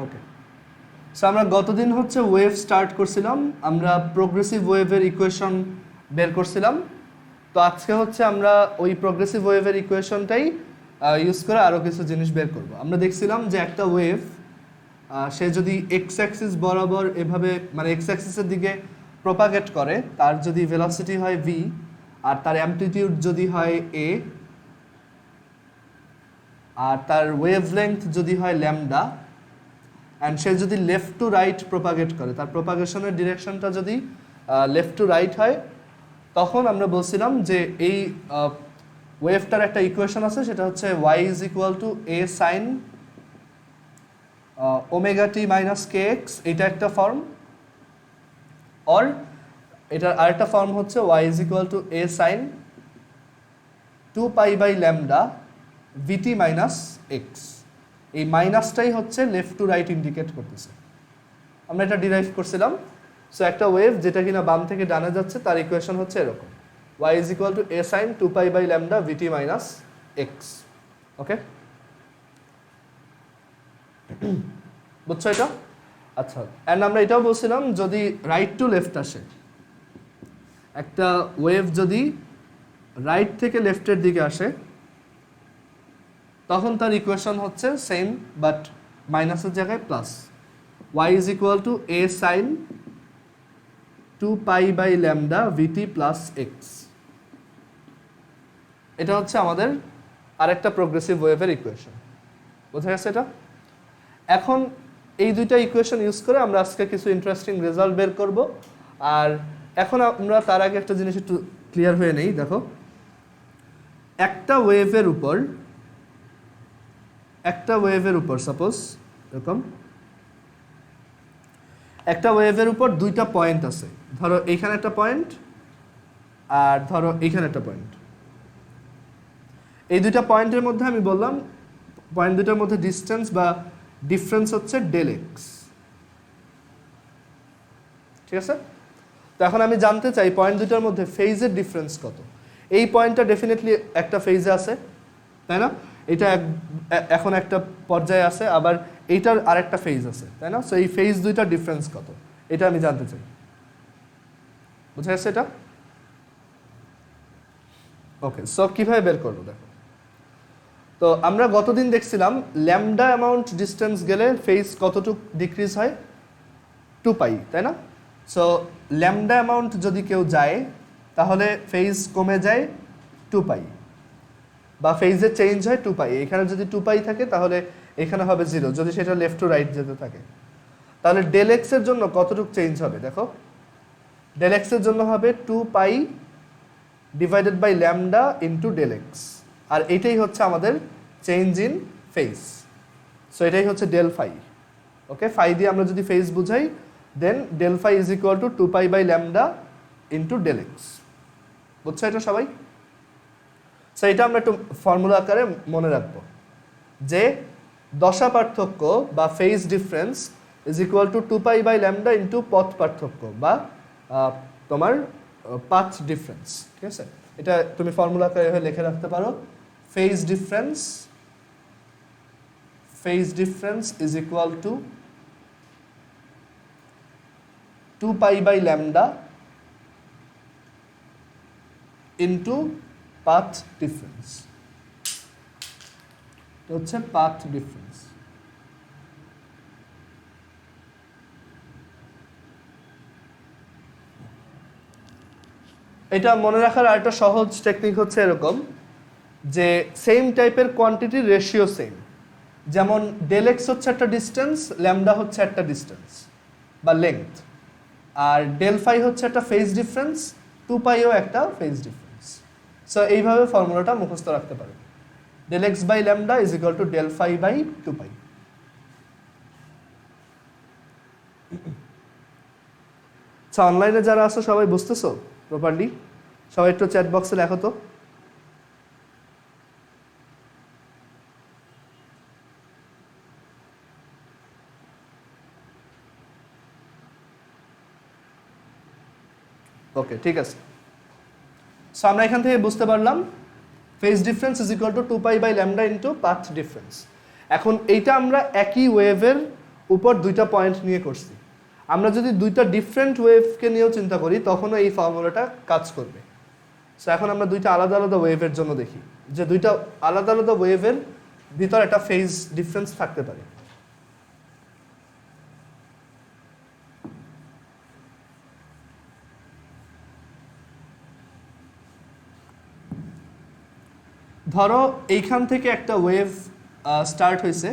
ওকে, so আমরা গতদিন হচ্ছে ওয়েভ স্টার্ট করছিলাম, আমরা প্রোগ্রেসিভ ওয়েভের ইকুয়েশন বের করছিলাম। তো আজকে হচ্ছে আমরা ওই প্রোগ্রেসিভ ওয়েভের ইকুয়েশনটাই ইউজ করে আরও কিছু জিনিস বের করব। আমরা দেখছিলাম যে একটা ওয়েভ সে যদি এক্স অ্যাক্সিস বরাবর এভাবে মানে এক্স অ্যাক্সিসের দিকে প্রপাগেট করে, তার যদি ভেলোসিটি হয় ভি আর তার অ্যামপ্লিটিউড যদি হয় এ আর তার ওয়েভলেংথ যদি হয় ল্যামডা, অ্যান্ড সে যদি লেফট টু রাইট প্রপাগেট করে, তার প্রপাগেশনের ডিরেকশনটা যদি লেফট টু রাইট হয়, তখন আমরা বলছিলাম যে এই ওয়েভটার একটা ইকুয়েশন আছে, সেটা হচ্ছে y is equal to a sine omega t minus k x, এটা একটা ফর্ম। অর এটার আরেকটা ফর্ম হচ্ছে y is equal to a sine 2 pi lambda vt minus x. এই মাইনাসটাই হচ্ছে লেফট টু রাইট ইন্ডিকেট করতেছে। আমরা এটা ডিরাইভ করছিলাম। সো একটা ওয়েভ যেটা কিনা বাম থেকে ডানে যাচ্ছে, তার ইকুয়েশন হচ্ছে এরকম, y is equal to a sine 2 pi lambda vt minus x. Okay, বুঝছো এটা? আচ্ছা, অ্যান্ড আমরা এটাও বলছিলাম যদি রাইট টু লেফট আসে, একটা ওয়েভ যদি রাইট থেকে লেফটের দিকে আসে, তখন তার ইকুয়েশন হচ্ছে সেম বাট মাইনাসের জায়গায় plus, y is equal to a sine 2 pi lambda vt plus x. এটা হচ্ছে আমাদের আরেকটা প্রোগ্রেসিভ ওয়েভের ইকুয়েশন। বোঝা গেছে এটা? এখন এই দুইটা ইকুয়েশন ইউজ করে আমরা আজকে কিছু ইন্টারেস্টিং রেজাল্ট বের করব। আর এখন আমরা তার আগে একটা জিনিস একটু ক্লিয়ার হয়ে নেই। দেখো, একটা ওয়েভের উপর সাপোজ এরকম একটা ওয়েভের উপর দুইটা পয়েন্ট আছে। ধরো এইখানে একটা পয়েন্ট আর ধরো এইখানে একটা পয়েন্ট। এই দুইটা পয়েন্টের মধ্যে আমি বললাম পয়েন্ট দুইটার মধ্যে ডিস্টেন্স বা ডিফারেন্স হচ্ছে ডেল এক্স। ঠিক আছে? তো এখন আমি জানতে চাই পয়েন্ট দুইটার মধ্যে ফেজের ডিফারেন্স কত। এই পয়েন্টটা ডেফিনেটলি একটা ফেজে আছে, তাই না? এটা এখন একটা পর্যায়ে আছে, আবার এইটার আরেকটা ফেজ আছে, তাই না? সো এই ফেজ দুইটার ডিফারেন্স কত, এটা আমি জানতে চাই। বুঝা যাচ্ছে এটা? ওকে, সো কিভাবে বের করবো দেখো। তো আমরা গতদিন দেখছিলাম ল্যামডা অ্যামাউন্ট ডিস্টেন্স গেলে ফেজ কতটুকু ডিক্রিজ হয়, 2 পাই, তাই না? সো ল্যামডা অ্যামাউন্ট যদি কেউ যায়, তাহলে ফেজ কমে যায় 2 পাই, বা ফেজের চেঞ্জ হয় 2 পাই। এখানে যদি 2 পাই থাকে তাহলে এখানে হবে 0, যদি সেটা লেফট টু রাইট যেতে থাকে। তাহলে ডেল এক্স এর জন্য কতটুকু চেঞ্জ হবে দেখো। ডেল এক্স এর জন্য হবে 2 pi divided by lambda into del x, আর এটাই হচ্ছে আমাদের চেঞ্জ ইন ফেজ। সো এটাই হচ্ছে ডেল ফাই। ওকে, ফাই দিয়ে আমরা যদি ফেজ বুঝাই, then del phi is equal to 2 pi lambda into del x. বুঝছো এটা সবাই? সো এটা আমরা একটু ফর্মুলা আকারে মনে রাখবো যে দশা পার্থক্য বা phase difference is equal to 2 pi lambda into পথ পার্থক্য বা তোমার পাথ ডিফারেন্স। ঠিক আছে? এটা তুমি ফর্মুলা আকারে লিখে রাখতে পারো। Phase difference is equal to 2 pi lambda into path difference. এটা হচ্ছে পাথ ডিফারেন্স। এটা মনে রাখার আরেকটা সহজ টেকনিক হচ্ছে এরকম যে সেম টাইপের কোয়ান্টিটি রেশিও সেম। যেমন ডেল এক্স হচ্ছে একটা ডিস্টেন্স, ল্যামডা হচ্ছে একটা ডিস্টেন্স বা লেংথ, আর ডেল ফাই হচ্ছে একটা ফেজ ডিফারেন্স, 2 পাইও একটা ফেজ ডিফারেন্স। সো এইভাবে ফর্মুলাটা মুখস্থ রাখতে পারো। Del x by lambda is equal to del phi by 2 pi. আচ্ছা, অনলাইনে যারা আছো সবাই বুঝতেছো প্রপারলি? সবাই একটু চ্যাট বক্সে লেখো তো। ওকে, ঠিক আছে। সো আমরা এখান থেকে বুঝতে পারলাম phase difference is equal to 2 pi lambda into path difference. এখন এইটা আমরা একই ওয়েভের উপর দুইটা পয়েন্ট নিয়ে করছি। আমরা যদি দুইটা ডিফারেন্ট ওয়েভকে নিয়েও চিন্তা করি তখনও এই ফর্মুলাটা কাজ করবে। সো এখন আমরা দুইটা আলাদা আলাদা ওয়েভের জন্য দেখি যে দুইটা আলাদা আলাদা ওয়েভের ভিতর একটা ফেজ ডিফারেন্স থাকতে পারে। ধরো এইখান থেকে একটা ওয়েভ স্টার্ট হয়েছে,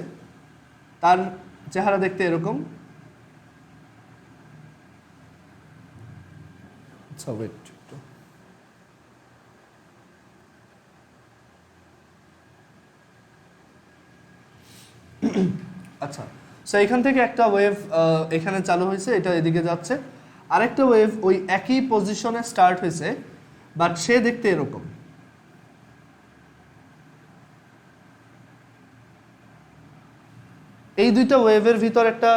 তার চেহারা দেখতে এরকম। আচ্ছা ওয়েট, আচ্ছা সো এখান থেকে একটা ওয়েভ এখানে চালু হয়েছে, এটা এদিকে যাচ্ছে। আরেকটা ওয়েভ ওই একই পজিশনে স্টার্ট হয়েছে, বাট সে দেখতে এরকম। এই দুইটা ওয়েভের ভিতর একটা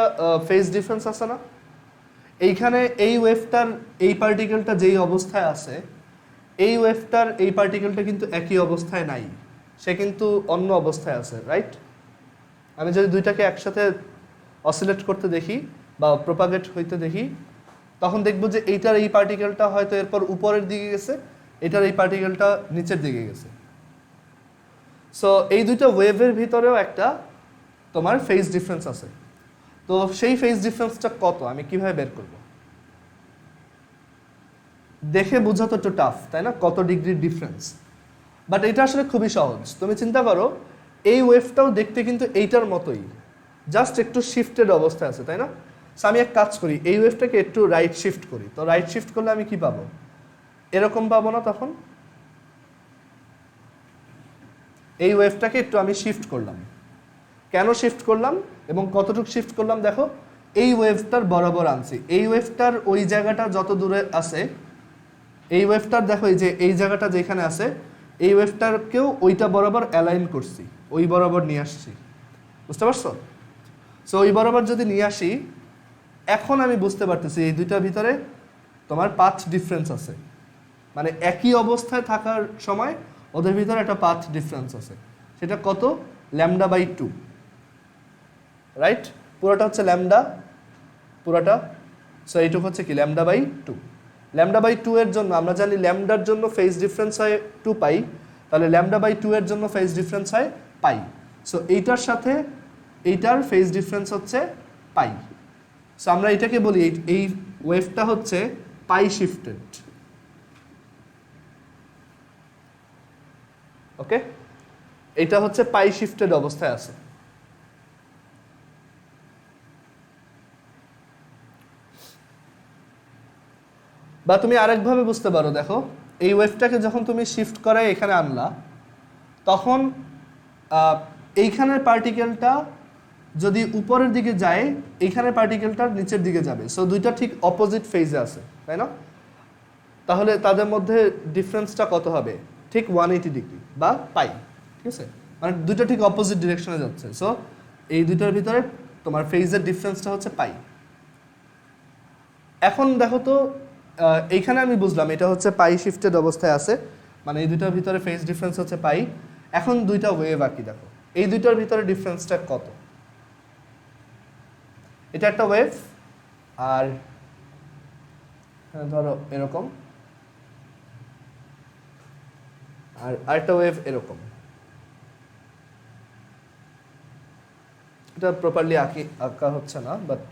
ফেজ ডিফারেন্স আছে না? এইখানে এই ওয়েভটার এই পার্টিকেলটা যেই অবস্থায় আছে, এই ওয়েভটার এই পার্টিকেলটা কিন্তু একই অবস্থায় নাই, সে কিন্তু অন্য অবস্থায় আছে, রাইট? আমি যদি দুইটাকে একসাথে অসিলেট করতে দেখি বা প্রপাগেট হইতে দেখি, তখন দেখব যে এইটার এই পার্টিকেলটা হয়তো এরপর উপরের দিকে গেছে, এটার এই পার্টিকেলটা নিচের দিকে গেছে। সো এই দুইটা ওয়েভের ভিতরেও একটা তোমার ফেজ ডিফারেন্স আছে। তো সেই ফেজ ডিফারেন্সটা কত আমি কিভাবে বের করব? দেখে বোঝা তো একটু টাফ, তাই না? কত ডিগ্রির ডিফারেন্স, বাট এটা আসলে খুবই সহজ। তুমি চিন্তা করো, এই ওয়েভটাও দেখতে কিন্তু এইটার মতোই, জাস্ট একটু শিফটেড অবস্থায় আছে, তাই না? সো আমি এক কাজ করি, এই ওয়েভটাকে একটু রাইট শিফট করি। তো রাইট শিফট করলে আমি কি পাবো? এরকম পাবো না? তখন এই ওয়েভটাকে একটু আমি শিফট করলাম। কেন শিফট করলাম এবং কতটুকু শিফট করলাম দেখো, এই ওয়েভটার বরাবর আনছি। এই ওয়েভটার ওই জায়গাটা যত দূরে আছে, এই ওয়েভটার দেখো এই যে এই জায়গাটা যেখানে আছে, এই ওয়েভটারকেও ওইটা বরাবর অ্যালাইন করছি, ওই বরাবর নিয়ে আসছি। বুঝতে পারছো? সো ওই বরাবর যদি নিয়ে আসি, এখন আমি বুঝতে পারতেছি এই দুইটার ভিতরে তোমার পাথ ডিফারেন্স আছে। মানে একই অবস্থায় থাকার সময় ওদের ভিতরে একটা পাথ ডিফারেন্স আছে। সেটা কত? λ/2, রাইট? পুরোটা হচ্ছে ল্যামডা, পুরোটা। সো এইটুকু হচ্ছে কি λ/2। λ/2 এর জন্য আমরা জানি ল্যামডার জন্য ফেজ ডিফারেন্স হয় 2π, তাহলে λ/2 এর জন্য ফেজ ডিফারেন্স হয় π। সো এইটার সাথে এইটার ফেজ ডিফারেন্স হচ্ছে π। সো আমরা এটাকে বলি এই ওয়েভটা হচ্ছে π শিফটেড। ওকে, এটা হচ্ছে π শিফটেড অবস্থায় আছে। বা তুমি আরেকভাবে বুঝতে পারো, দেখো এই ওয়েভটাকে যখন তুমি শিফট করে এখানে আনলা, তখন এইখানের পার্টিকেলটা যদি উপরের দিকে যায়, এইখানের পার্টিকেলটা নিচের দিকে যাবে। সো দুইটা ঠিক অপোজিট ফেজে আছে, তাই না? তাহলে তাদের মধ্যে ডিফারেন্সটা কত হবে? ঠিক 180 ডিগ্রি বা π, ঠিক আছে? মানে দুইটা ঠিক অপোজিট ডিরেকশনে যাচ্ছে। সো এই দুইটার ভিতরে তোমার ফেজের ডিফারেন্সটা হচ্ছে π। এখন দেখো তো, এইখানে আমি বুঝলাম এটা হচ্ছে π শিফটেড অবস্থায় আছে, মানে এই দুইটার ভিতরে ফেজ ডিফারেন্স হচ্ছে π। এখন দুইটা ওয়েভ আঁকি, দেখো এই দুইটার ভিতরে ডিফারেন্সটা কত? এটা একটা ওয়েভ, আর ধরো এরকম, আর আরেকটা ওয়েভ এরকম। এটা প্রপারলি আঁকা হচ্ছে না, বাট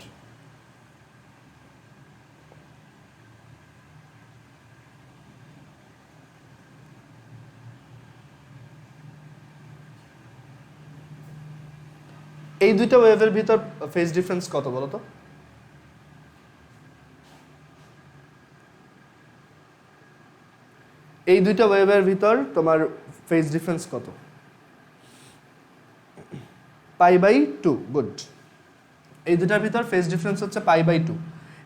এই দুইটা ওয়েভের ভিতর ফেজ ডিফারেন্স কত বলো তো? এই দুইটা ওয়েভের ভিতর তোমার ফেজ ডিফারেন্স কত? π/2। গুড। এই দুটার ভিতর ফেজ ডিফারেন্স হচ্ছে π/2।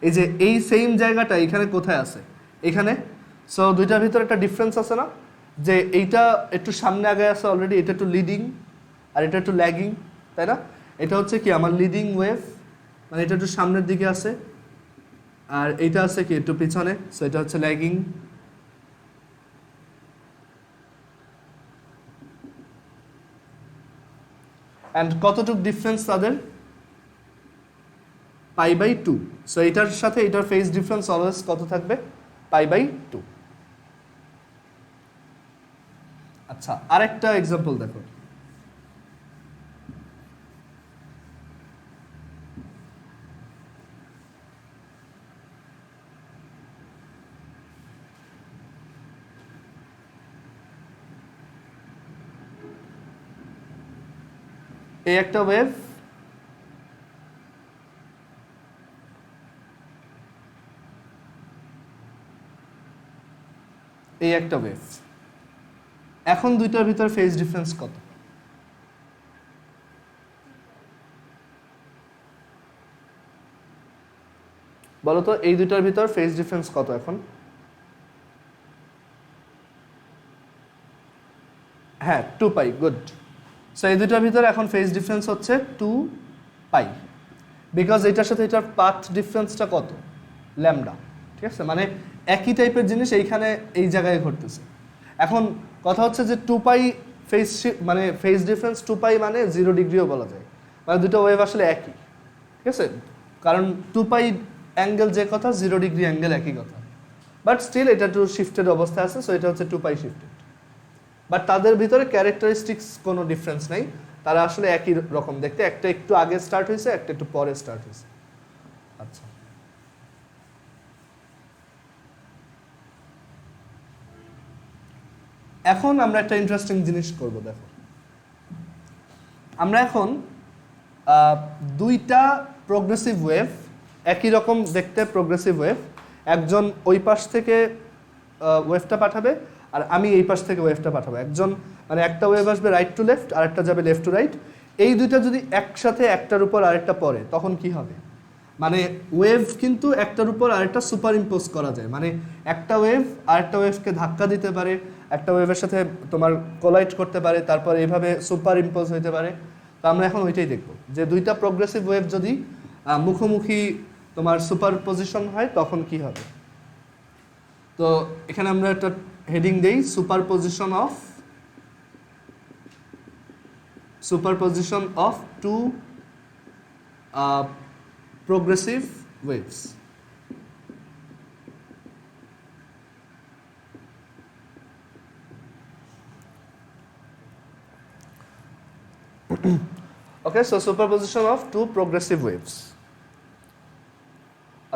এই যে এই সেম জায়গাটা এখানে কোথায় আছে? এখানে। সো দুইটার ভিতর একটা ডিফারেন্স আছে না, যে এইটা একটু সামনে আগে আছে অলরেডি, এটা একটু লিডিং আর এটা একটু ল্যাগিং, তাই না? এটা হচ্ছে কি আমার লিডিং ওয়েভ, মানে এটা একটু সামনের দিকে আছে, আর এইটা আছে কি একটু পিছনে, সো এটা হচ্ছে ল্যাগিং। অ্যান্ড কতটুকু ডিফারেন্স তাদের? π/2। সো এটার সাথে এটার ফেজ ডিফারেন্স অলওয়েজ কত থাকবে? π/2। আচ্ছা, আরেকটা এক্সাম্পল দেখো। এই একটা ওয়েভ, এই একটা ওয়েভ, এখন দুইটার ভিতর ফেজ ডিফারেন্স কত? বলো তো, এই দুইটার ভিতর ফেজ ডিফারেন্স কত এখন? হ্যাঁ, 2π। গুড। সো এই দুইটার ভিতরে এখন ফেজ ডিফারেন্স হচ্ছে 2π, বিকজ এটার সাথে এটার পাথ ডিফারেন্সটা কত? ল্যামডা। ঠিক আছে, মানে একই টাইপের জিনিস এইখানে এই জায়গায় ঘটতেছে। এখন কথা হচ্ছে যে 2π ফেজ, মানে ফেজ ডিফারেন্স 2π মানে 0 ডিগ্রিও বলা যায়, মানে দুটো ওয়েভ আসলে একই। ঠিক আছে, কারণ 2π অ্যাঙ্গেল যে কথা, 0 ডিগ্রি অ্যাঙ্গেল একই কথা, বাট স্টিল এটা একটু শিফটেড অবস্থা আছে। সো এটা হচ্ছে 2π শিফটেড, বাট তাদের ভিতরে ক্যারেক্টারিস্টিক্স কোনো ডিফারেন্স নেই, তারা আসলে একই রকম দেখতে। একটা একটু আগে স্টার্ট হয়েছে, একটা একটু পরে স্টার্ট হয়েছে। আচ্ছা, এখন আমরা একটা ইন্টারেস্টিং জিনিস করব। দেখো, আমরা এখন দুইটা প্রোগ্রেসিভ ওয়েভ, একই রকম দেখতে প্রোগ্রেসিভ ওয়েভ, একজন ওই পাশ থেকে ওয়েভটা পাঠাবে আর আমি এই পাশ থেকে ওয়েভটা পাঠাবো। একজন মানে একটা ওয়েভ আসবে রাইট টু লেফট, আর একটা যাবে লেফট টু রাইট। এই দুইটা যদি একসাথে একটার উপর আরেকটা পড়ে, তখন কি হবে? মানে ওয়েভ কিন্তু একটার উপর আরেকটা সুপার ইম্পোজ করা যায়, মানে একটা ওয়েভ আরেকটা ওয়েভকে ধাক্কা দিতে পারে, একটা ওয়েভের সাথে তোমার কোলাইড করতে পারে, তারপর এইভাবে সুপার ইম্পোজ হইতে পারে। তো আমরা এখন ওইটাই দেখবো, যে দুইটা প্রোগ্রেসিভ ওয়েভ যদি মুখোমুখি তোমার সুপার পজিশন হয়, তখন কি হবে। তো এখানে আমরা একটা হেডিং দেই, superposition of two progressive waves. Okay, so superposition of two progressive waves.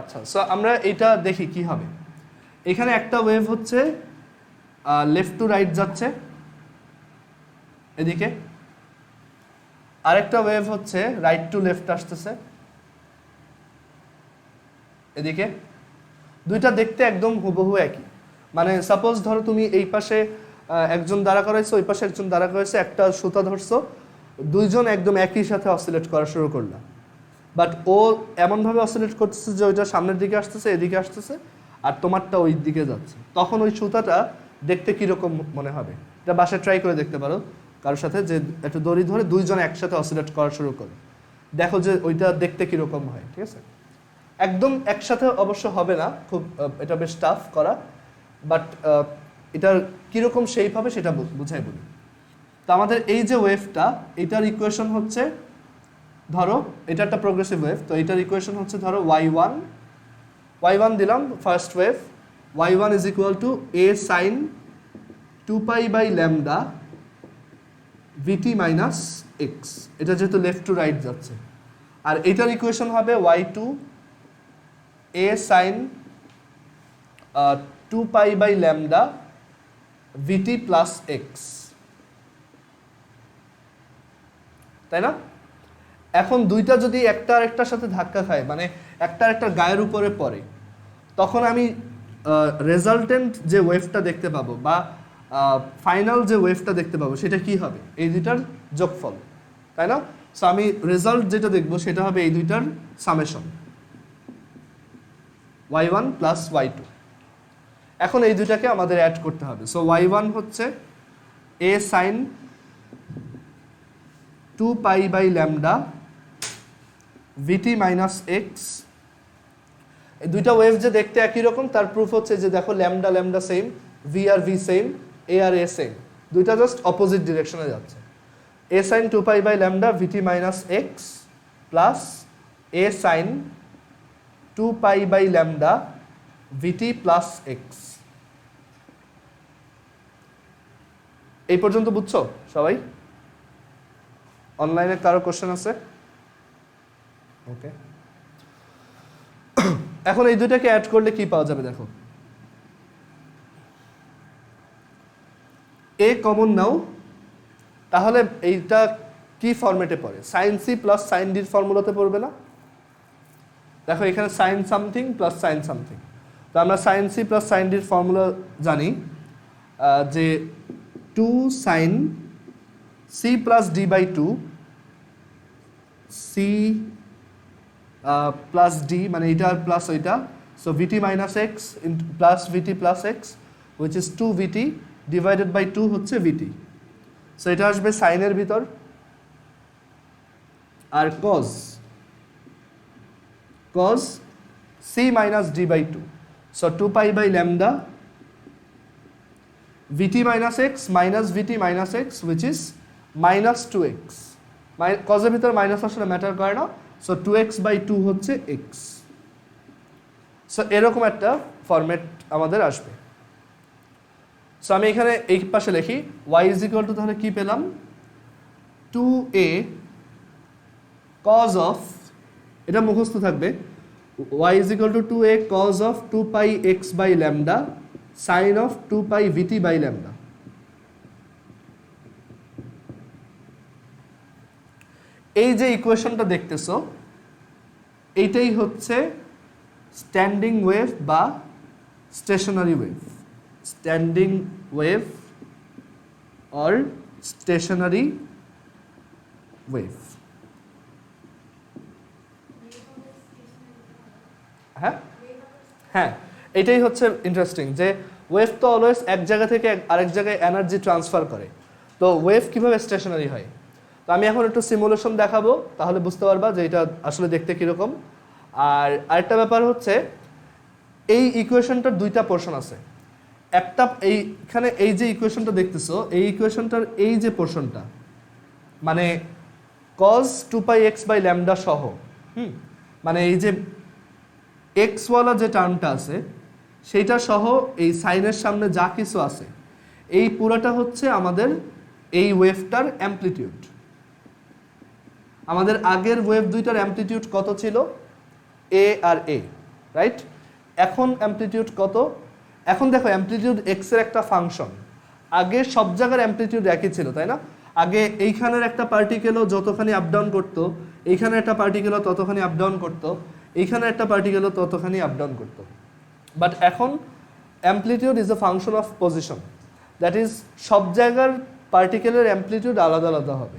আচ্ছা, সো আমরা এটা দেখি কি হবে। এখানে একটা ওয়েভ হচ্ছে লেফট টু রাইট যাচ্ছে এদিকে, আরেকটা ওয়েভ হচ্ছে রাইট টু লেফট আসতেছে এদিকে। দুইটা দেখতে একদম হুবহু একই। মানে সাপোজ ধরো তুমি এই পাশে একজন দাঁড়া করাইছো, ওই পাশে একজন দাঁড়া করাইছো, একটা সুতা ধরছো, দুইজন একদম একই সাথে অসিলেট করা শুরু করলাম। বাট ও এমনভাবে অসিলেট করতেছে যে ওইটা সামনের দিকে আসতেছে, এদিকে আসতেছে, আর তোমারটা ওই দিকে যাচ্ছে। তখন ওই সুতাটা দেখতে কীরকম মনে হবে? এটা বাসায় ট্রাই করে দেখতে পারো কারোর সাথে, যে একটা দড়ি ধরে দুইজন একসাথে অসিলেট করা শুরু করে, দেখো যে ওইটা দেখতে কীরকম হয়। ঠিক আছে, একদম একসাথে অবশ্য হবে না, খুব এটা বেশ টাফ করা, বাট এটার কীরকম শেপ হবে সেটা বুঝাই বলি। তো আমাদের এই যে ওয়েভটা, এটার ইকুয়েশন হচ্ছে, ধরো এটা একটা প্রোগ্রেসিভ ওয়েভ, তো এটার ইকুয়েশন হচ্ছে ধরো y1 দিলাম first wave, y1 is equal two a sin 2π/λ vt minus x। এটা যেহেতু লেফট টু রাইট যাচ্ছে। আর এটার ইকুয়েশন হবে y2 a sin 2π/λ vt plus x, তাই না? এখন দুইটা যদি একটা আরেকটার সাথে ধাক্কা খায়, মানে একটা আরেকটার গায়ের উপরে পড়ে, তখন আমি রেজাল্টেন্ট যে ওয়েভটা দেখতে পাবো বা ফাইনাল যে ওয়েভটা দেখতে পাবো, সেটা কি হবে? এই দুইটার যোগফল, তাই না? সো আমি রেজাল্ট যেটা দেখবো সেটা হবে এই দুইটার সামেশন, y1 প্লাস y2। এখন এই দুইটাকে আমাদের অ্যাড করতে হবে। সো y1 হচ্ছে a sin 2π/λ vt minus x। এই দুইটা ওয়েভ যে দেখতে একই রকম, তার প্রুফ হচ্ছে যে দেখো ল্যামডা ল্যামডা সেম, ভি আর ভি সেম, এ আর এ সেম, দুইটা জাস্ট অপোজিট ডিরেকশনে যাচ্ছে। a sin 2π/λ vt minus x plus a sin two pi by lambda vt plus x. এই পর্যন্ত বুঝছো সবাই? অনলাইনে কারো কোশ্চেন আছে? ওকে, এখন এই দুটাকে অ্যাড করলে কি পাওয়া যাবে দেখো। এ কমন নাও, তাহলে এইটা কি ফরম্যাটে পড়ে? সাইন সি প্লাস সাইন ডির ফর্মুলাতে পড়বে না? দেখো এখানে sine something plus sine something, তো আমরা সাইন সি প্লাস সাইন ডির ফর্মুলা জানি যে two sine c plus d by two c plus d, মানে এইটা আর প্লাস ওইটা, so vt minus x plus vt plus x which is two vt divided by two হচ্ছে vt. So এটা আসবে সাইনের ভিতর, আর cos cos c minus d by 2, so 2 pi by lambda vt minus x minus vt minus x which is minus 2x, cos এর ভিতর minus আসলে matter করে না, সো 2x by 2 হচ্ছে x। সো এরকম একটা ফরম্যাট আমাদের আসবে। সো আমি এখানে এই পাশে লিখি y is equal to, তাহলে কি পেলাম 2a cos of, এটা মুখস্থ থাকবে, y is equal to 2a cos of 2 pi x by lambda sin of 2 pi vt by lambda। এই যে ইকুয়েশনটা দেখতেছো এইটাই হচ্ছে স্ট্যান্ডিং ওয়েভ বা stationary wave, standing wave or stationary wave. হ্যাঁ হ্যাঁ, এটাই হচ্ছে ইন্টারেস্টিং যে ওয়েভ তো অলওয়েজ এক জায়গা থেকে আরেক জায়গায় এনার্জি ট্রান্সফার করে, তো ওয়েভ কিভাবে স্টেশনারি হয়। তো আমি এখন একটু সিমুলেশন দেখাবো, তাহলে বুঝতে পারবা যে এটা আসলে দেখতে কীরকম। আর আরেকটা ব্যাপার হচ্ছে এই ইকুয়েশনটার দুইটা পোর্শন আছে। একটা এইখানে এই যে ইকুয়েশনটা দেখতেছো, এই ইকুয়েশনটার এই যে পোর্শনটা মানে cos 2 pi x by lambda সহ, মানে এই যে এক্সওয়ালা যে টার্মটা আছে সেইটা সহ এই সাইনের সামনে যা কিছু আছে এই পুরোটা হচ্ছে আমাদের এই ওয়েভটার অ্যামপ্লিটিউড। আমাদের আগের ওয়েভ দুইটার অ্যামপ্লিটিউড কত ছিল? এ আর এ, রাইট? এখন অ্যামপ্লিটিউড কত? এখন দেখো অ্যামপ্লিটিউড এক্স এর একটা ফাংশন, আগে সব জায়গার অ্যামপ্লিটিউড একই ছিল, তাই না? আগে এইখানের একটা পার্টিকেলও যতখানি আপ ডাউন করতো, এইখানে একটা পার্টিকেলও ততখানি আপ ডাউন করতো, এইখানে একটা পার্টিকেলও ততখানি আপ ডাউন করতো। বাট এখন amplitude is a function of position, that is সব জায়গার পার্টিকেলের অ্যামপ্লিটিউড আলাদা আলাদা হবে,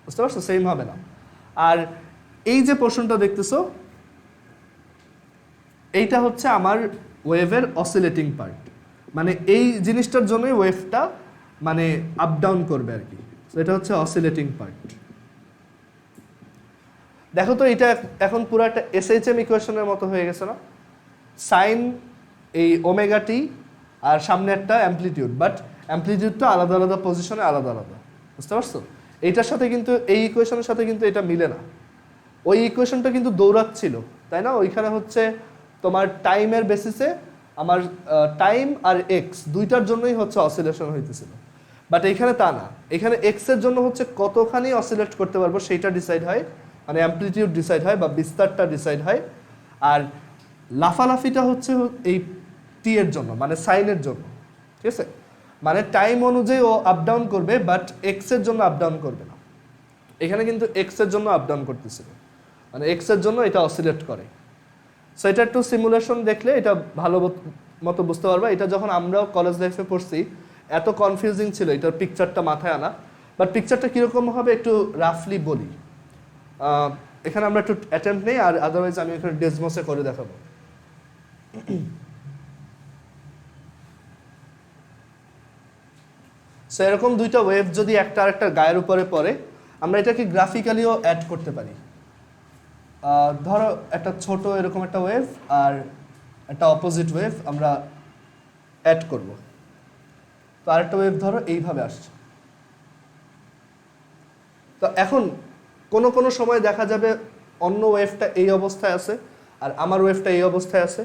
বুঝতে পারছো? সেম হবে না। আর এই যে পোর্শনটা দেখতেছো এইটা হচ্ছে আমার ওয়েভের অসিলেটিং পার্ট, মানে এই জিনিসটার জন্যই ওয়েভটা মানে আপ ডাউন করবে আর কি। তো এটা হচ্ছে অসিলেটিং পার্ট। দেখো তো এটা এখন পুরো একটা এসএইচএম ইকুয়েশনের মতো হয়ে গেছে না? সাইন এই ওমেগা টি আর সামনে একটা অ্যামপ্লিটিউড, বাট অ্যামপ্লিটিউডটা আলাদা আলাদা পজিশনে আলাদা আলাদা, বুঝতে পারছো? এইটার সাথে কিন্তু এই ইকুয়েশনের সাথে কিন্তু এটা মিলে না। ওই ইকুয়েশনটা কিন্তু দৌড়াচ্ছিল, তাই না? ওইখানে হচ্ছে তোমার টাইমের বেসিসে আমার টাইম আর এক্স দুইটার জন্যই হচ্ছে অসিলেশন হইতেছিল, বাট এইখানে তা না। এখানে এক্স এর জন্য হচ্ছে কতখানি অসিলেট করতে পারবো সেইটা ডিসাইড হয়, মানে অ্যামপ্লিটিউড ডিসাইড হয় বা বিস্তারটা ডিসাইড হয়। আর লাফালাফিটা হচ্ছে এই টি এর জন্য, মানে সাইনের জন্য, ঠিক আছে? মানে টাইম অনুযায়ী ও আপ ডাউন করবে, বাট এক্স এর জন্য আপ ডাউন করবে না। এখানে কিন্তু এক্স এর জন্য আপ ডাউন করতেছিল, মানে এক্স এর জন্য এটা অসিলেট করে। সো এটা একটু সিমুলেশন দেখলে এটা ভালো মতো বুঝতে পারবা। এটা যখন আমরাও কলেজ লাইফে পড়ছি এত কনফিউজিং ছিল এটার পিকচারটা মাথায় আনা, বাট পিকচারটা কীরকম হবে একটু রাফলি বলি। এখানে আমরা একটু অ্যাটেম্প নেই, আর আদারওয়াইজ আমি এখানে ডেসমসে করে দেখাবো। সো এরকম দুইটা ওয়েভ যদি একটা আরেকটার গায়ের উপরে পড়ে, আমরা এটাকে গ্রাফিক্যালিও অ্যাড করতে পারি। ধরো একটা ছোট এরকম একটা ওয়েভ আর একটা অপোজিট ওয়েভ আমরা অ্যাড করব। তো আরেকটা ওয়েভ ধরো এইভাবে আসছে। তো এখন কোনো কোনো সময় দেখা যাবে অন্য ওয়েভটা এই অবস্থায় আছে আর আমার ওয়েভটা এই অবস্থায় আছে।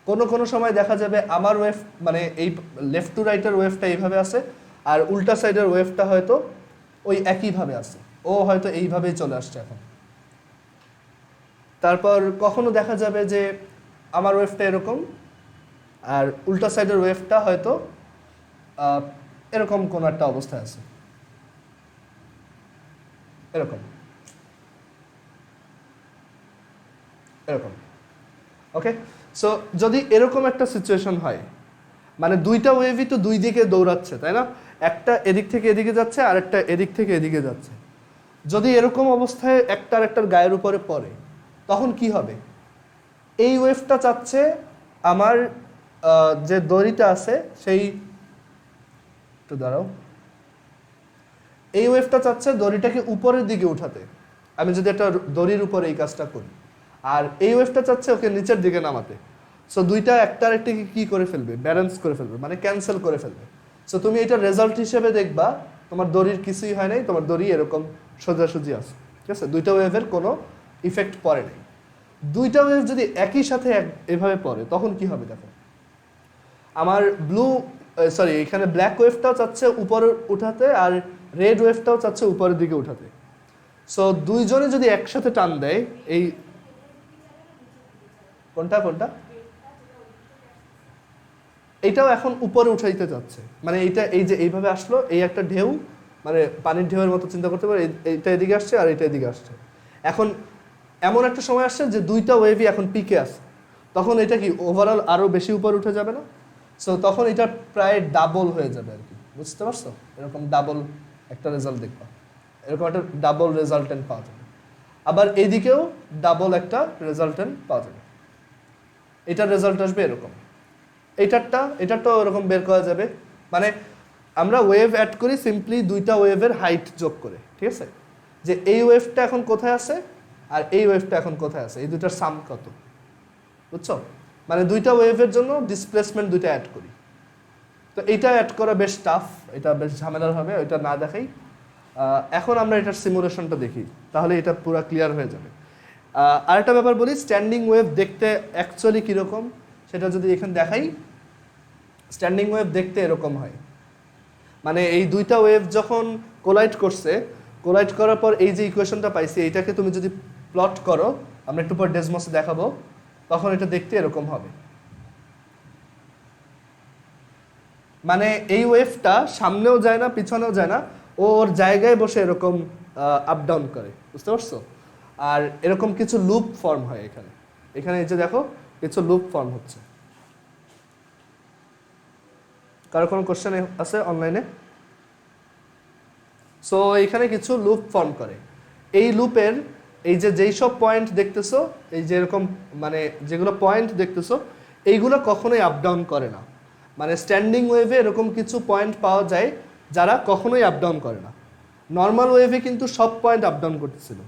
কোনো কোনো সময় দেখা যাবে আমার ওয়েভ মানে এই লেফট টু রাইটের ওয়েভটা এইভাবে আছে, আর উল্টা সাইডের ওয়েভটা হয়তো ওই একইভাবে আছে, ও হয়তো এইভাবেই চলে আসছে এখন। তারপর কখনো দেখা যাবে যে আমার ওয়েভটা এরকম, আর উল্টা সাইডের ওয়েভটা হয়তো এরকম কোনো একটা অবস্থায় আছে, এরকম এরকম। ওকে, সো যদি এরকম একটা সিচুয়েশন হয়, মানে দুইটা ওয়েভই তো দুই দিকে দৌড়াচ্ছে, তাই না? একটা এদিক থেকে এদিকে যাচ্ছে আর একটা এদিক থেকে এদিকে যাচ্ছে। যদি এরকম অবস্থায় একটার একটার গায়ের উপরে পড়ে, তখন কি হবে? এই ওয়েভটা চাচ্ছে আমার যে দড়িটা আছে সেই, একটু দাঁড়াও, এই ওয়েভটা চাচ্ছে দড়িটাকে উপরের দিকে উঠাতে, আমি যদি একটা দড়ির উপরে এই কাজটা করি, আর এই ওয়েভটা চাচ্ছে ওকে নিচের দিকে নামাতে। সো দুইটা একটার একটাকে কি করে ফেলবে? ব্যালেন্স করে ফেলবে, মানে ক্যান্সেল করে ফেলবে। সো তুমি এটা রেজাল্ট হিসেবে দেখবা তোমার দড়ির কিছুই হয় নাই, তোমার দড়ি এরকম সোজাসুজি আছে, ঠিক আছে? দুইটা ওয়েভের কোনো ইফেক্ট পড়ে নাই। দুইটা ওয়েভ যদি একই সাথে এভাবে পড়ে তখন কি হবে দেখো। আমার এখানে ব্ল্যাক ওয়েভটাও চাচ্ছে উপরে উঠাতে, আর রেড ওয়েভটাও চাচ্ছে উপরের দিকে উঠাতে। সো দুইজনে যদি একসাথে টান দেয়, এই কোনটা কোনটা এইটাও এখন উপরে উঠাইতে যাচ্ছে, মানে এইটা এই যে এইভাবে আসলো, এই একটা ঢেউ, মানে পানির ঢেউয়ের মতো চিন্তা করতে পারে, এইটা এদিকে আসছে আর এইটা এদিকে আসছে। এখন এমন একটা সময় আসছে যে দুইটা ওয়েভই এখন পিকে আছে, তখন এটা কি ওভারঅল আরো বেশি উপরে উঠে যাবে না? সো তখন এটা প্রায় ডাবল হয়ে যাবে আর কি, বুঝতে পারছো? এরকম ডাবল একটা রেজাল্ট দেখবা, এরকম একটা ডাবল রেজাল্টেন্ট পাওয়া যাবে। আবার এদিকেও ডাবল একটা রেজাল্টেন্ট পাওয়া যাবে, এটার রেজাল্ট আসবে এরকম, এটারটাও এরকম বের করা যাবে। মানে আমরা ওয়েভ অ্যাড করি সিম্পলি দুইটা ওয়েভের হাইট যোগ করে, ঠিক আছে? যে এই ওয়েভটা এখন কোথায় আছে আর এই ওয়েভটা এখন কোথায় আছে, এই দুইটার সাম কত, বুঝছো? মানে দুইটা ওয়েভের জন্য ডিসপ্লেসমেন্ট দুইটা অ্যাড করি। তো এইটা অ্যাড করা বেশ টাফ, এটা বেশ ঝামেলার হবে, ওইটা না দেখাই। এখন আমরা এটার সিমুলেশনটা দেখি, তাহলে এটা পুরো ক্লিয়ার হয়ে যাবে। আরেকটা ব্যাপার বলি, স্ট্যান্ডিং ওয়েভ দেখতে অ্যাকচুয়ালি কীরকম সেটা যদি এখানে দেখাই। স্ট্যান্ডিং ওয়েভ দেখতে এরকম হয়, মানে এই দুইটা ওয়েভ যখন কোলাইড করছে, কোলাইড করার পর এই যে ইকুয়েশনটা পাইছি, এইটাকে তুমি যদি প্লট করো, আমরা একটু পর ডেসমসে দেখাবো, তখন এটা দেখতে এরকম হবে। মানে এই ওয়েভটা সামনেও যায় না পিছনেও যায় না, ওর জায়গায় বসে এরকম আপ ডাউন করে, বুঝতে পারছো? আর এরকম কিছু লুপ ফর্ম হয় এখানে, এখানে এই যে দেখো কিছু লুপ ফর্ম হচ্ছে। কারো কোনো কোশ্চেন আছে অনলাইনে? সো এখানে কিছু লুপ ফর্ম করে, এই লুপের এই যে যেই সব পয়েন্ট দেখতেছো, এই যে এরকম মানে যেগুলো পয়েন্ট দেখতেছো, এইগুলো কখনোই আপ ডাউন করে না। মানে স্ট্যান্ডিং ওয়েভে এরকম কিছু পয়েন্ট পাওয়া যায় যারা কখনোই আপ ডাউন করে না। নর্মাল ওয়েভে কিন্তু সব পয়েন্ট আপ ডাউন করতেছিল,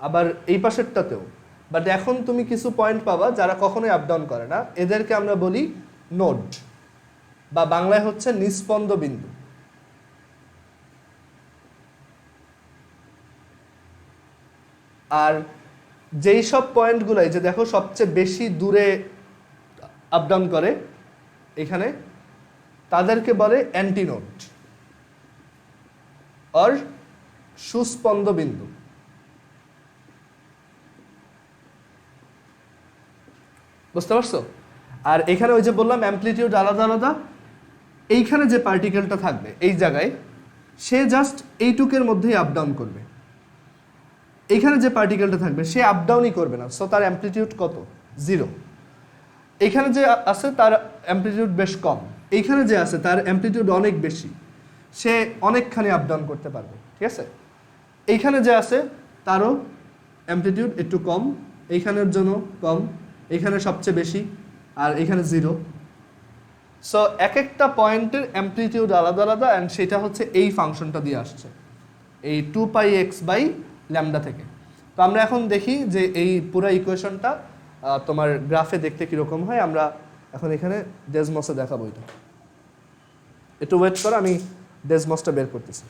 আবার এই পাশেরটাতেও। বাট এখন তুমি কিছু পয়েন্ট পাবা যারা কখনোই আপ ডাউন করে না, এদেরকে আমরা বলি নোড, বা বাংলায় হচ্ছে নিস্পন্দ বিন্দু। আর যেই সব পয়েন্টগুলাই যে দেখো সবচেয়ে বেশি দূরে আপ ডাউন করে এখানে, তাদেরকে বলে অ্যান্টিনোড আর সুস্পন্দ বিন্দু। বুঝতে পারছো? আর এখানে ওই যে বললাম অ্যামপ্লিটিউড আলাদা আলাদা, এইখানে যে পার্টিকেলটা থাকবে এই জায়গায়, সে জাস্ট এইটুকের মধ্যেই আপ ডাউন করবে। এইখানে যে পার্টিকেলটা থাকবে সে আপ ডাউনই করবে না, সো তার অ্যামপ্লিটিউড কত? 0। এইখানে যে আছে তার অ্যামপ্লিটিউড বেশ কম, এইখানে যে আছে তার অ্যামপ্লিটিউড অনেক বেশি, সে অনেকখানি আপ ডাউন করতে পারবে, ঠিক আছে? এইখানে যে আছে তারও অ্যামপ্লিটিউড একটু কম, এইখানের জন্য কম, এইখানে সবচেয়ে বেশি, আর এইখানে 0। সো এক একটা পয়েন্টের অ্যামপ্লিটিউড আলাদা আলাদা, অ্যান্ড সেটা হচ্ছে এই ফাংশনটা দিয়ে আসছে, এই 2πx/λ থেকে। তো আমরা এখন দেখি যে এই পুরো ইকুয়েশনটা তোমার গ্রাফে দেখতে কীরকম হয়। আমরা এখন এখানে ডেসমসে দেখাবো এটা, একটু ওয়েট করো, আমি ডেসমসটা বের করতেছি।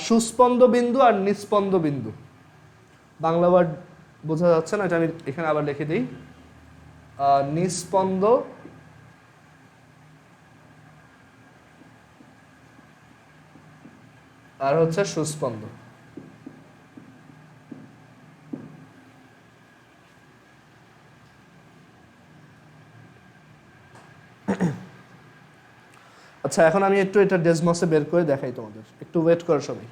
সুস্পন্দ বিন্দু আর নিস্পন্দ বিন্দু, বাংলা ওয়ার্ড বোঝা যাচ্ছে না, এটা আমি এখানে আবার লিখে দিই। নিস্পন্দ আর হচ্ছে সুস্পন্দ। আচ্ছা, এখন আমি একটু এটা ডেসমসে বের করে দেখাই তোমাদের, একটু ওয়েট করো সবাই।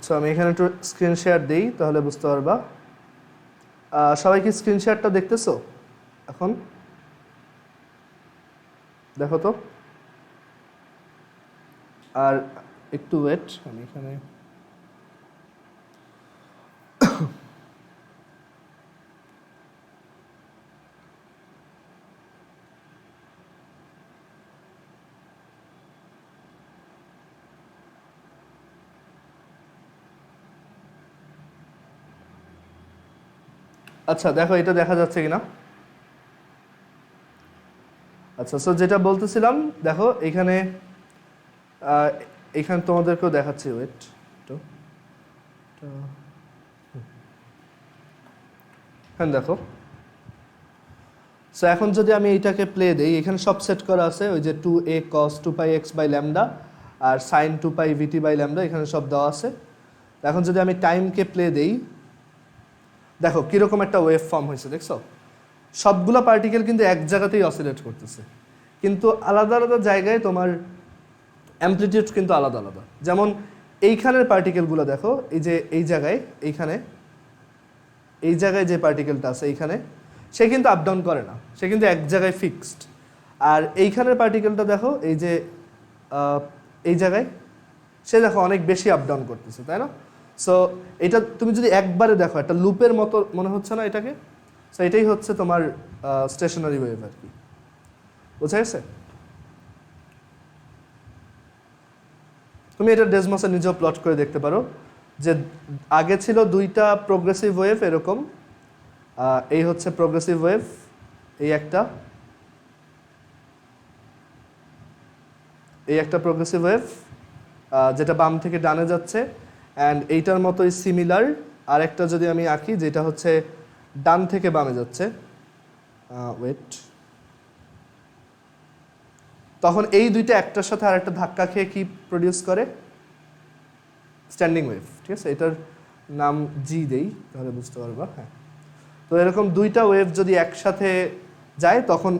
সো আমি এখানে একটু স্ক্রিন শেয়ার দিই, তাহলে বুঝতে পারবা। সবাই কি স্ক্রিন শেয়ারটা দেখতেছো এখন? দেখো তো। আর একটু ওয়েট, আমি এখানে আচ্ছা দেখো এটা দেখা যাচ্ছে কিনা। আচ্ছা, সো যেটা বলতেছিলাম, দেখো এখানে এখানে তোমাদেরকেও দেখাচ্ছি, ওয়েট একটু। হ্যাঁ দেখো। সো এখন যদি আমি এইটাকে প্লে দেই, এখানে সব সেট করা আছে, ওই যে 2a cos 2π x by lambda আর sin 2π vt বাই ল্যামডা, এখানে সব দেওয়া আছে। এখন যদি আমি টাইমকে প্লে দেই, দেখো কিরকম একটা ওয়েভ ফর্ম হয়েছে, দেখছো? সবগুলো পার্টিকেল কিন্তু এক জায়গাতেই অসিলেট করতেছে, কিন্তু আলাদা আলাদা জায়গায় তোমার অ্যামপ্লিটিউড কিন্তু আলাদা আলাদা। যেমন এইখানের পার্টিকেলগুলো দেখো, এই যে এই জায়গায়, এইখানে এই জায়গায় যে পার্টিকেলটা আছে এইখানে, সে কিন্তু আপ ডাউন করে না, সে কিন্তু এক জায়গায় ফিক্সড। আর এইখানের পার্টিকেলটা দেখো, এই যে এই জায়গায়, সে দেখো অনেক বেশি আপ ডাউন করতেছে, তাই না? সো এটা তুমি যদি একবারে দেখো, একটা লুপের মতো মনে হচ্ছে না এটাকে? সো এটাই হচ্ছে তোমার স্টেশনারি ওয়েভ আর কি, বুঝা গেছে? তুমি এটা ডেসমসে নিজেও প্লট করে দেখতে পারো, যে আগে ছিল দুইটা প্রোগ্রেসিভ ওয়েভ এরকম, এই হচ্ছে প্রোগ্রেসিভ ওয়েভ, এই একটা প্রোগ্রেসিভ ওয়েভ যেটা বাম থেকে ডানে যাচ্ছে, অ্যান্ড এইটার মতোই সিমিলার আরেকটা যদি আমি আঁকি, যেটা হচ্ছে ডান থেকে বামে যাচ্ছে, ওয়েট, তখন এই দুইটা একটার সাথে আরেকটা ধাক্কা খেয়ে কি প্রডিউস করে? স্ট্যান্ডিং ওয়েভ, ঠিক আছে? এটার নাম জি দেই, তাহলে বুঝতে পারবা। হ্যাঁ, তো এরকম দুইটা ওয়েভ যদি একসাথে যায়, তখন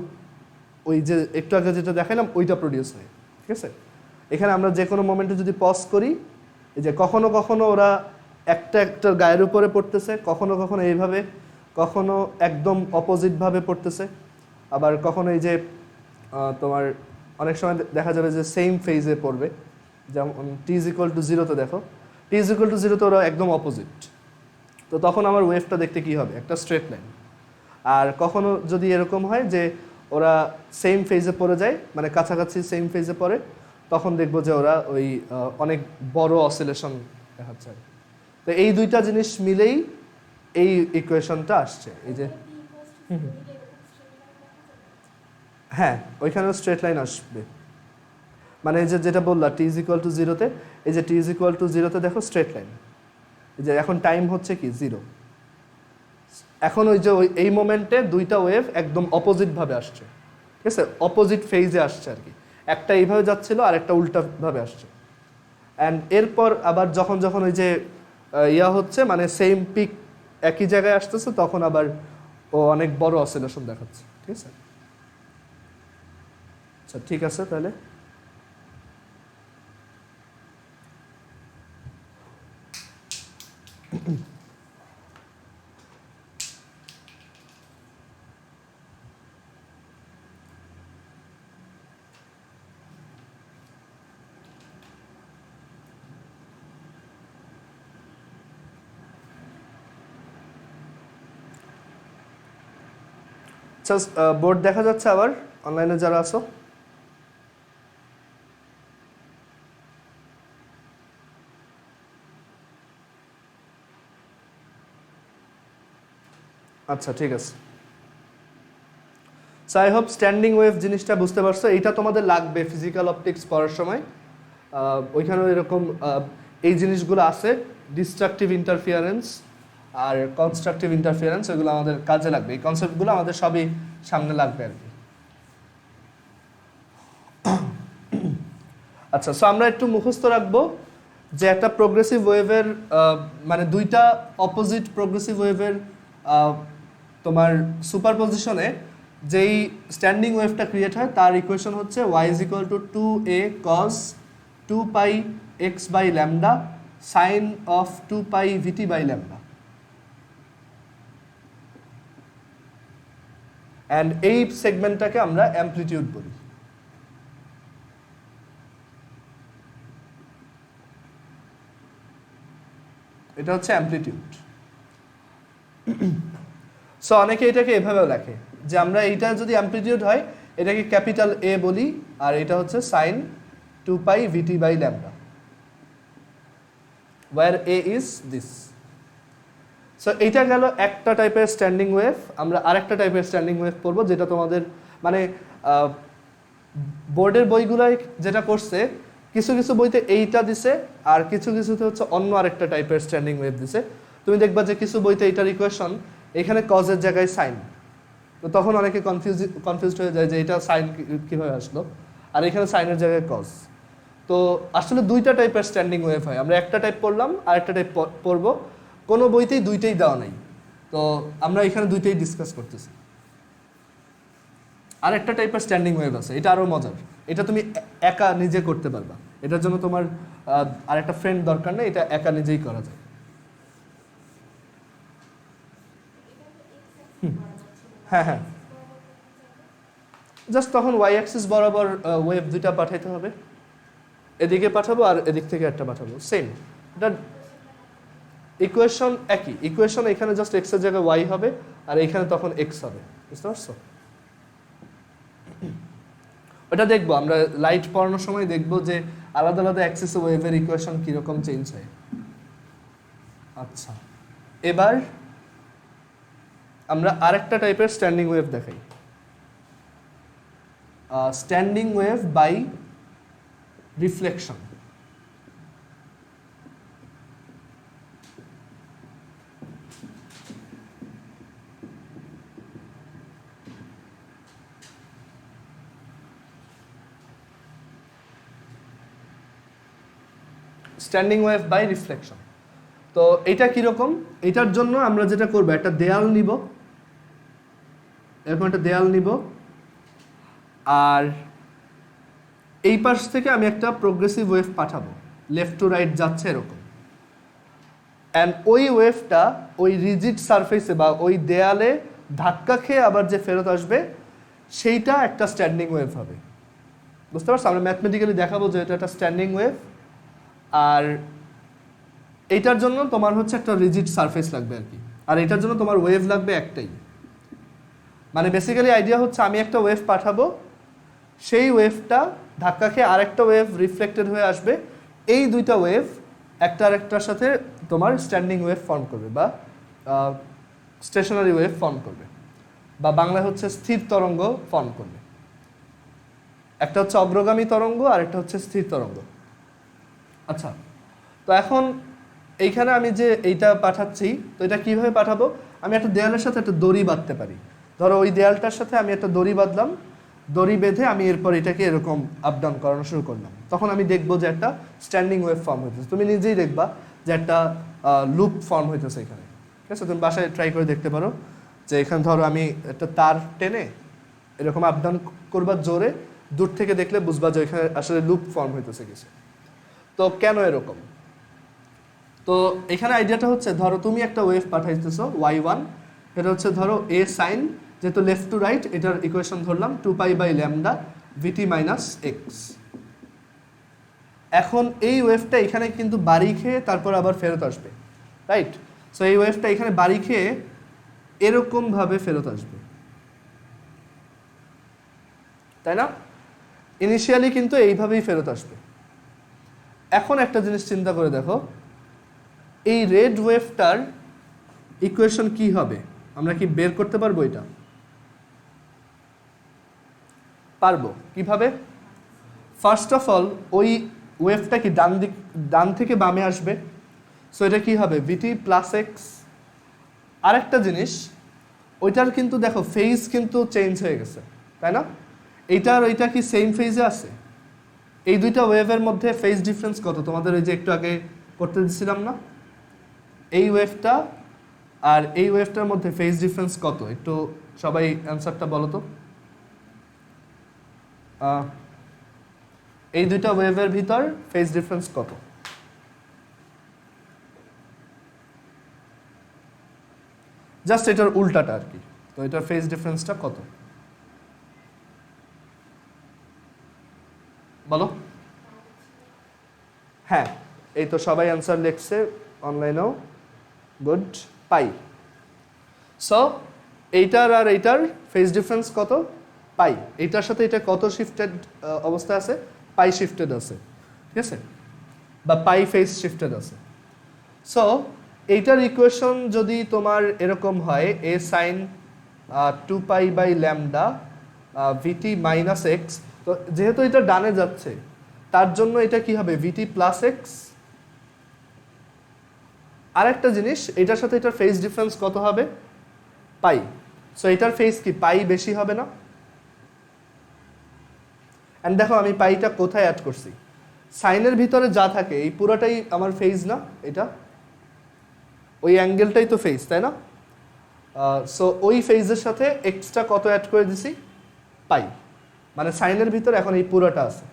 ওই যে একটু আগে যেটা দেখালাম ওইটা প্রডিউস হয়, ঠিক আছে? এখানে আমরা যে কোনো মোমেন্টে যদি পজ করি, এই যে কখনো কখনো ওরা একটার গায়ের উপরে পড়তেছে, কখনো কখনো এইভাবে, কখনো একদম অপোজিটভাবে পড়তেছে, আবার কখনো এই যে তোমার অনেক সময় দেখা যাবে যে সেম ফেজে পড়বে, যেমন t=0 দেখো, t=0 ওরা একদম অপোজিট, তো তখন আমার ওয়েভটা দেখতে কি হবে? একটা স্ট্রেট লাইন। আর কখনো যদি এরকম হয় যে ওরা সেম ফেজে পড়ে যায়, মানে কাছাকাছি সেম ফেজে পড়ে, তখন দেখবো যে ওরা ওই অনেক বড় অসিলেশন দেখাচ্ছে। তো এই দুইটা জিনিস মিলেই এই ইকুয়েশনটা আসছে, এই যে হ্যাঁ, ওইখানেও স্ট্রেট লাইন আসবে, মানে এই যে যেটা বললা t=0-তে, এই যে t=0-তে দেখো স্ট্রেট লাইন, এই যে এখন টাইম হচ্ছে কি 0, এখন ওই যে এই মোমেন্টে দুইটা ওয়েভ একদম অপোজিটভাবে আসছে, ঠিক আছে? অপোজিট ফেজে আসছে আর কি, একটা এইভাবে যাচ্ছিল আর একটা উল্টাভাবে আসছে। অ্যান্ড এরপর আবার যখন যখন ওই যে ইয়া হচ্ছে, মানে সেম পিক একই জায়গায় আসতেছে, তখন আবার ও অনেক বড় অসিলেশন দেখাচ্ছে, ঠিক আছে? আচ্ছা ঠিক আছে, তাহলে জাস্ট বোর্ড দেখা যাচ্ছে আবার অনলাইনে যারা আছো? আচ্ছা ঠিক আছে। So I hope standing wave জিনিসটা বুঝতে পারছো। এইটা তোমাদের লাগবে ফিজিক্যাল অপটিক্স পড়ার সময়। ওইখানেও এরকম এই জিনিসগুলো আছে, ডিস্ট্রাকটিভ ইন্টারফিয়ারেন্স আর কনস্ট্রাকটিভ ইন্টারফিয়ারেন্স, ওইগুলো আমাদের কাজে লাগবে। এই কনসেপ্টগুলো আমাদের সবই সামনে লাগবে আর কি। আচ্ছা, সো আমরা একটু মুখস্থ রাখবো যে একটা প্রোগ্রেসিভ ওয়েভের মানে দুইটা অপোজিট প্রোগ্রেসিভ ওয়েভের তোমার সুপারপজিশনে যেই স্ট্যান্ডিং ওয়েভটা ক্রিয়েট হয় তার ইকুয়েশন হচ্ছে y is equal to 2a cos 2 pi x by lambda sin of 2 pi vt by lambda, and এই সেগমেন্টটাকে আমরা অ্যামপ্লিটিউড বলি। এটা হচ্ছে অ্যামপ্লিটিউড। সো অনেকে এটাকে এভাবেও লেখে যে আমরা এইটা যদি অ্যামপ্লিটিউড হয় এটাকে ক্যাপিটাল এ বলি, আর এটা হচ্ছে sine 2 pi vt by lambda, where a is this. So এইটা গেল একটা টাইপের স্ট্যান্ডিং ওয়েভ। আমরা আরেকটা টাইপের স্ট্যান্ডিং ওয়েভ পড়বো, যেটা তোমাদের মানে বোর্ডের বইগুলোয় যেটা করছে, কিছু কিছু বইতে এইটা দিছে আর কিছু কিছুতে হচ্ছে অন্য আরেকটা টাইপের স্ট্যান্ডিং ওয়েভ দিছে। তুমি দেখবা যে কিছু বইতে এটার ইকুয়েশন এখানে কজের জায়গায় সাইন, তো তখন অনেকে কনফিউজড হয়ে যায় যে এটা সাইন কীভাবে আসলো, আর এখানে সাইনের জায়গায় কজ। তো আসলে দুইটা টাইপের স্ট্যান্ডিং ওয়েভ হয়। আমরা একটা টাইপ পড়লাম আর একটা টাইপ পড়বো। কোনো বইতেই দুইটাই দেওয়া নাই, তো আমরা এখানে দুইটাই ডিসকাস করতেছি। আর একটা টাইপের স্ট্যান্ডিং ওয়েভ আছে, এটা আরও মজার। এটা তুমি একা নিজে করতে পারবা, এটার জন্য তোমার আর একটা ফ্রেন্ড দরকার নেই, এটা একা নিজেই করা যায়। হ্যাঁ হ্যাঁ, জাস্ট তখন ওয়াই অ্যাক্সিস বরাবর ওয়েভ দুইটা পাঠাইতে হবে, এদিকে পাঠাবো আর এদিক থেকে একটা পাঠাবো, সেম। এটা ইকুয়েশন একই, ইকুয়েশন এখানে জাস্ট এক্স এর জায়গায় ওয়াই হবে আর এখানে তখন এক্স হবে, বুঝতে পারছো? ওটা দেখবো আমরা লাইট পড়ানোর সময়, দেখবো যে আলাদা আলাদা অ্যাক্সিস ওয়েভের ইকুয়েশন কীরকম চেঞ্জ হয়। আচ্ছা, এবার আমরা আরেকটা টাইপের স্ট্যান্ডিং ওয়েভ দেখাই, standing wave by reflection. Standing wave by reflection. তো এটা কীরকম? এটার জন্য আমরা যেটা করবো, একটা দেয়াল নিব, এরকম একটা দেয়াল নিব, আর এই পাশ থেকে আমি একটা প্রোগ্রেসিভ ওয়েভ পাঠাবো, লেফট টু রাইট যাচ্ছে এরকম। অ্যান্ড ওই ওয়েভটা ওই রিজিড সারফেসে বা ওই দেয়ালে ধাক্কা খেয়ে আবার যে ফেরত আসবে, সেইটা একটা স্ট্যান্ডিং ওয়েভ হবে, বুঝতে পারছো? আমরা ম্যাথমেটিক্যালি দেখাবো যে এটা একটা স্ট্যান্ডিং ওয়েভ। আর এইটার জন্য তোমার হচ্ছে একটা রিজিড সারফেস লাগবে আর কি, আর এটার জন্য তোমার ওয়েভ লাগবে একটাই। মানে বেসিক্যালি আইডিয়া হচ্ছে আমি একটা ওয়েভ পাঠাবো, সেই ওয়েভটা ধাক্কা খেয়ে আরেকটা ওয়েভ রিফ্লেক্টেড হয়ে আসবে, এই দুইটা ওয়েভ একটা আরেকটার সাথে তোমার স্ট্যান্ডিং ওয়েভ ফর্ম করবে বা স্টেশনারি ওয়েভ ফর্ম করবে, বা বাংলায় হচ্ছে স্থির তরঙ্গ ফর্ম করবে। একটা হচ্ছে অগ্রগামী তরঙ্গ আর একটা হচ্ছে স্থির তরঙ্গ। আচ্ছা, তো এখন এইখানে আমি যে এইটা পাঠাচ্ছি, তো এটা কীভাবে পাঠাবো? আমি একটা দেয়ালের সাথে একটা দড়ি বাঁধতে পারি। ধরো ওই দেয়ালটার সাথে আমি একটা দড়ি বাঁধলাম, দড়ি বেঁধে আমি এরপর এটাকে এরকম আপ ডাউন করানো শুরু করলাম, তখন আমি দেখবো যে একটা স্ট্যান্ডিং ওয়েভ ফর্ম হইতেছে। তুমি নিজেই দেখবা যে একটা লুপ ফর্ম হইতেছে এখানে, ঠিক আছে? তুমি বাসায় ট্রাই করে দেখতে পারো যে এখানে ধরো আমি একটা তার টেনে এরকম আপ ডাউন করবা জোরে, দূর থেকে দেখলে বুঝবা যে এখানে আসলে লুপ ফর্ম হইতেছে কিছু। তো কেন এরকম? তো এখানে আইডিয়াটা হচ্ছে, ধরো তুমি একটা ওয়েভ পাঠাইতেছো y1, এটা হচ্ছে ধরো a সাইন, যেহেতু লেফট টু রাইট এটার ইকুয়েশন ধরলাম 2 pi by lambda vt minus x. এখন এই ওয়েভটা এখানে কিন্তু বাড়ি খেয়ে তারপর আবার ফেরত আসবে, রাইট? সো এই ওয়েভটা এখানে বাড়ি খেয়ে এরকমভাবে ফেরত আসবে, তাই না? ইনিশিয়ালি কিন্তু এইভাবেই ফেরত আসবে। এখন একটা জিনিস চিন্তা করে দেখো, এই রেড ওয়েভটার ইকুয়েশন কি হবে? আমরা কি বের করতে পারবো এটা? পারবো। কিভাবে? ফার্স্ট অফ অল ওই ওয়েভটা কি ডান থেকে বামে আসবে, সো এটা কি হবে? ভিটি প্লাস এক্স। আরেকটা জিনিস, ওইটার কিন্তু দেখো ফেজ কিন্তু চেঞ্জ হয়ে গেছে, তাই না? এইটার ওইটা কি সেম ফেজে আছে? এই দুইটা ওয়েভের মধ্যে ফেজ ডিফারেন্স কত? তোমাদের ওই যে একটু আগে করতে দিছিলাম না, এই ওয়েভটা আর এই ওয়েভটার মধ্যে ফেজ ডিফারেন্স কত? একটু সবাই অ্যান্সারটা বলো তো। এই দুইটা ওয়েভের ভিতর ফেজ ডিফারেন্স কত? জাস্ট এটার উল্টাটা আর কি। তো এটার ফেজ ডিফারেন্সটা কত বলো? হ্যাঁ, এই তো সবাই অ্যান্সার লিখছে অনলাইনেও, গুড। পাই। সো এইটার আর এইটার ফেজ ডিফারেন্স কত? পাই। এইটার সাথে এটা কত শিফটেড অবস্থা আছে? পাই শিফটেড আছে, ঠিক আছে, বা পাই ফেজ শিফটেড আছে। সো এইটার ইকুয়েশন যদি তোমার এরকম হয়, a sine 2 pi by lambda vt minus x, তো যেহেতু এটা ডানে যাচ্ছে তার জন্য এটা কি হবে? ভিটি প্লাস এক্স। আরেকটা জিনিস, এটার সাথে এটার ফেজ ডিফারেন্স কত হবে? পাই। সো এটার ফেজ কি পাই বেশি হবে না? অ্যান্ড দেখো আমি পাইটা কোথায় অ্যাড করছি? সাইনের ভিতরে যা থাকে এই পুরোটাই আমার ফেজ না? এটা ওই অ্যাঙ্গেলটাই তো ফেজ, তাই না? সো ওই ফেজের সাথে এক্সট্রা কত অ্যাড করে দিছি? পাই। মানে সাইনের ভিতরে এখন এই পুরোটা আছে।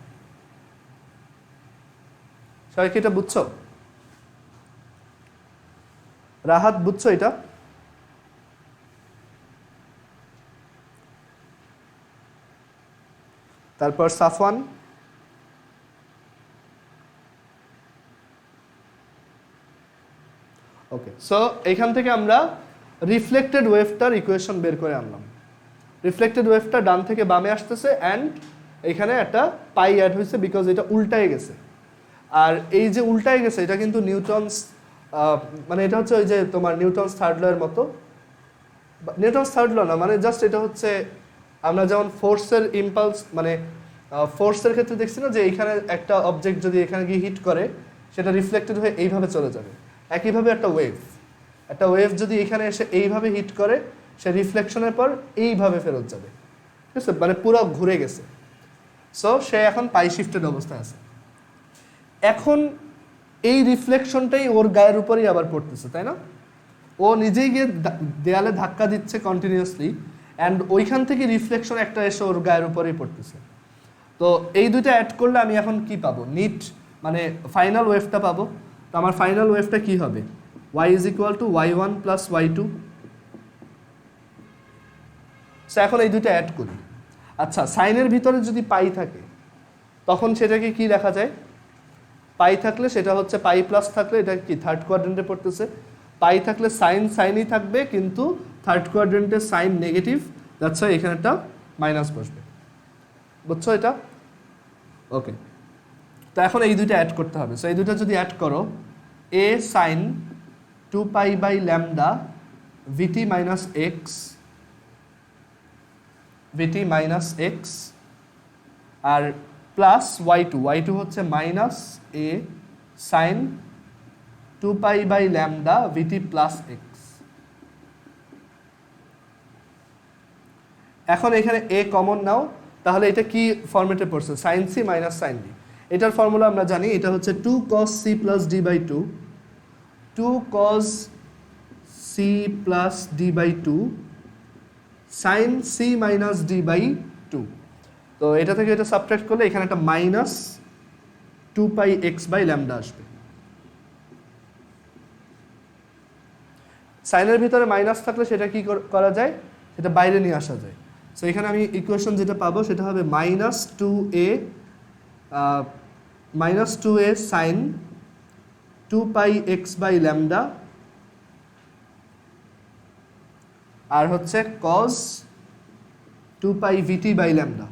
সবাই কি এটা বুঝছো? রাহাত বুঝছো এটা? তারপর সাফওয়ান, ওকে। সো এখান থেকে আমরা রিফ্লেক্টেড ওয়েভটার ইকুয়েশন বের করে আনলাম। রিফ্লেক্টেড ওয়েভটা ডান থেকে বামে আসতেছে অ্যান্ড এখানে একটা পাই অ্যাড হয়েছে বিকজ এটা উল্টায় গেছে। আর এই যে উল্টায় গেছে এটা কিন্তু নিউটনস, মানে এটা হচ্ছে ওই যে তোমার নিউটনস থার্ড ল এর মতো। নিউটনস থার্ড ল না, মানে জাস্ট এটা হচ্ছে আমরা যেমন ফোর্সের ইম্পালস, মানে ফোর্সের ক্ষেত্রে দেখছি না যে এইখানে একটা অবজেক্ট যদি এখানে গিয়ে হিট করে সেটা রিফ্লেক্টেড হয়ে এইভাবে চলে যাবে। একইভাবে একটা ওয়েভ যদি এখানে এসে এইভাবে হিট করে সে রিফ্লেকশনের পর এইভাবে ফেরত যাবে, ঠিক আছে, মানে পুরো ঘুরে গেছে। সো সে এখন পাই শিফটেড অবস্থায় আছে। এখন এই রিফ্লেকশনটাই ওর গায়ের উপরেই আবার পড়তেছে, তাই না? ও নিজেই গিয়ে দেয়ালে ধাক্কা দিচ্ছে কন্টিনিউয়াসলি অ্যান্ড ওইখান থেকে রিফ্লেকশন একটা এসে ওর গায়ের উপরেই পড়তেছে। তো এই দুইটা অ্যাড করলে আমি এখন কি পাবো? নিট মানে ফাইনাল ওয়েভটা পাবো। তো আমার ফাইনাল ওয়েভটা কি হবে? y is equal two y1 plus y2। So এখন এই দুইটা অ্যাড করি। আচ্ছা, সাইনের ভিতরে যদি পাই থাকে তখন সেটাকে কি লেখা যায়? পাই থাকলে সেটা হচ্ছে পাই প্লাস থাকলে এটা কি থার্ড কোয়াড্রেন্টে পড়তেছে। পাই থাকলে সাইনই থাকবে, কিন্তু থার্ড কোয়াড্রেন্টে সাইন নেগেটিভ, দ্যাটস ওয়াই এখানে একটা মাইনাস বসবে। বুঝছো এটা? ওকে। তো এখন এই দুইটা অ্যাড করতে হবে। সো এই দুইটা যদি অ্যাড করো, a sine 2 pi by lambda vt minus x আর প্লাস y2 হচ্ছে minus a sine 2 pi by lambda vt plus x. এখন এখানে এ কমন নাও, তাহলে এটা কি ফর্মেটে পড়ছে? Sine c minus sine b. এটার ফর্মুলা আমরা জানি, এটা হচ্ছে 2 cos c plus d by 2 cos c plus d by 2 sine c minus d by 2। তো এটা থেকে এটা সাবট্রাক্ট করলে এখানে একটা minus 2 pi x by lambda আসবে। সাইনের ভিতরে মাইনাস থাকলে সেটা কি করা যায়? সেটা বাইরে নিয়ে আসা যায়। সো এখানে আমি ইকুয়েশন যেটা পাবো সেটা হবে -2a sine 2 pi x by lambda আর হচ্ছে cos 2 pi vt by lambda.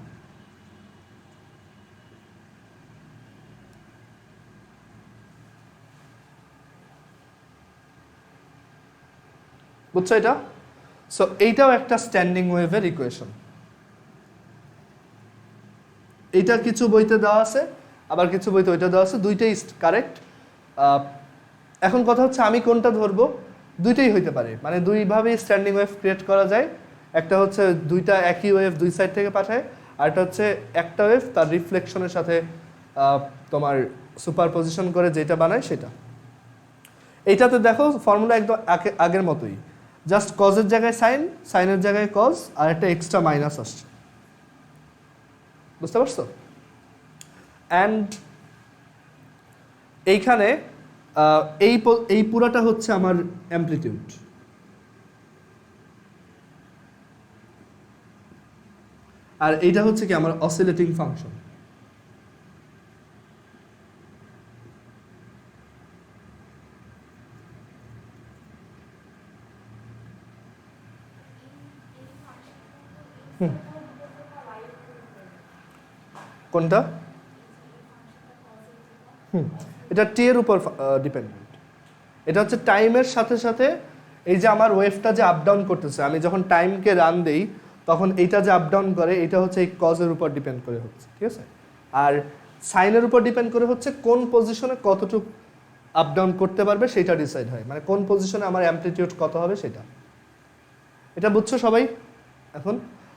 বুঝছো এটা? সো এইটাও একটা স্ট্যান্ডিং ওয়েভের ইকুয়েশন। এইটা কিছু বইতে দেওয়া আছে, আবার কিছু বইতে ওইটা দেওয়া আছে, দুইটাই কারেক্ট। এখন কথা হচ্ছে আমি কোনটা ধরবো, দুইটাই হইতে পারে, মানে দুইভাবেই স্ট্যান্ডিং ওয়েভ ক্রিয়েট করা যায়। একটা হচ্ছে দুইটা একই ওয়েভ দুই সাইড থেকে পাঠায়, আর একটা হচ্ছে একটা ওয়েভ তার রিফ্লেকশনের সাথে তোমার সুপারপজিশন করে যেটা বানায় সেটা। এইটাতে দেখো ফর্মুলা একদম আগের মতোই, জাস্ট কজের জায়গায় সাইন, সাইনের জায়গায় কজ, আর একটা এক্সট্রা মাইনাস আসছে, বুঝতে পারছো? অ্যান্ড এইখানে এই পুরাটা হচ্ছে আমার অ্যামপ্লিটিউড, আর এইটা হচ্ছে কি আমার অসিলেটিং ফাংশন। কোনটা? এটা টি এর উপর ডিপেন্ডেন্ট। এটা হচ্ছে টাইমের সাথে সাথে এই যে আমার ওয়েভটা যে আপ ডাউন করতেছে, আমি যখন টাইমকে রান দেই তখন এইটা যে আপ ডাউন করে এটা হচ্ছে এই কজের উপর ডিপেন্ড করে হচ্ছে, ঠিক আছে? আর সাইনের উপর ডিপেন্ড করে হচ্ছে কোন পজিশনে কতটুকু আপ ডাউন করতে পারবে সেটা ডিসাইড হয়, মানে কোন পজিশনে আমার অ্যামপ্লিটিউড কত হবে সেটা। এটা বুঝছো সবাই এখন?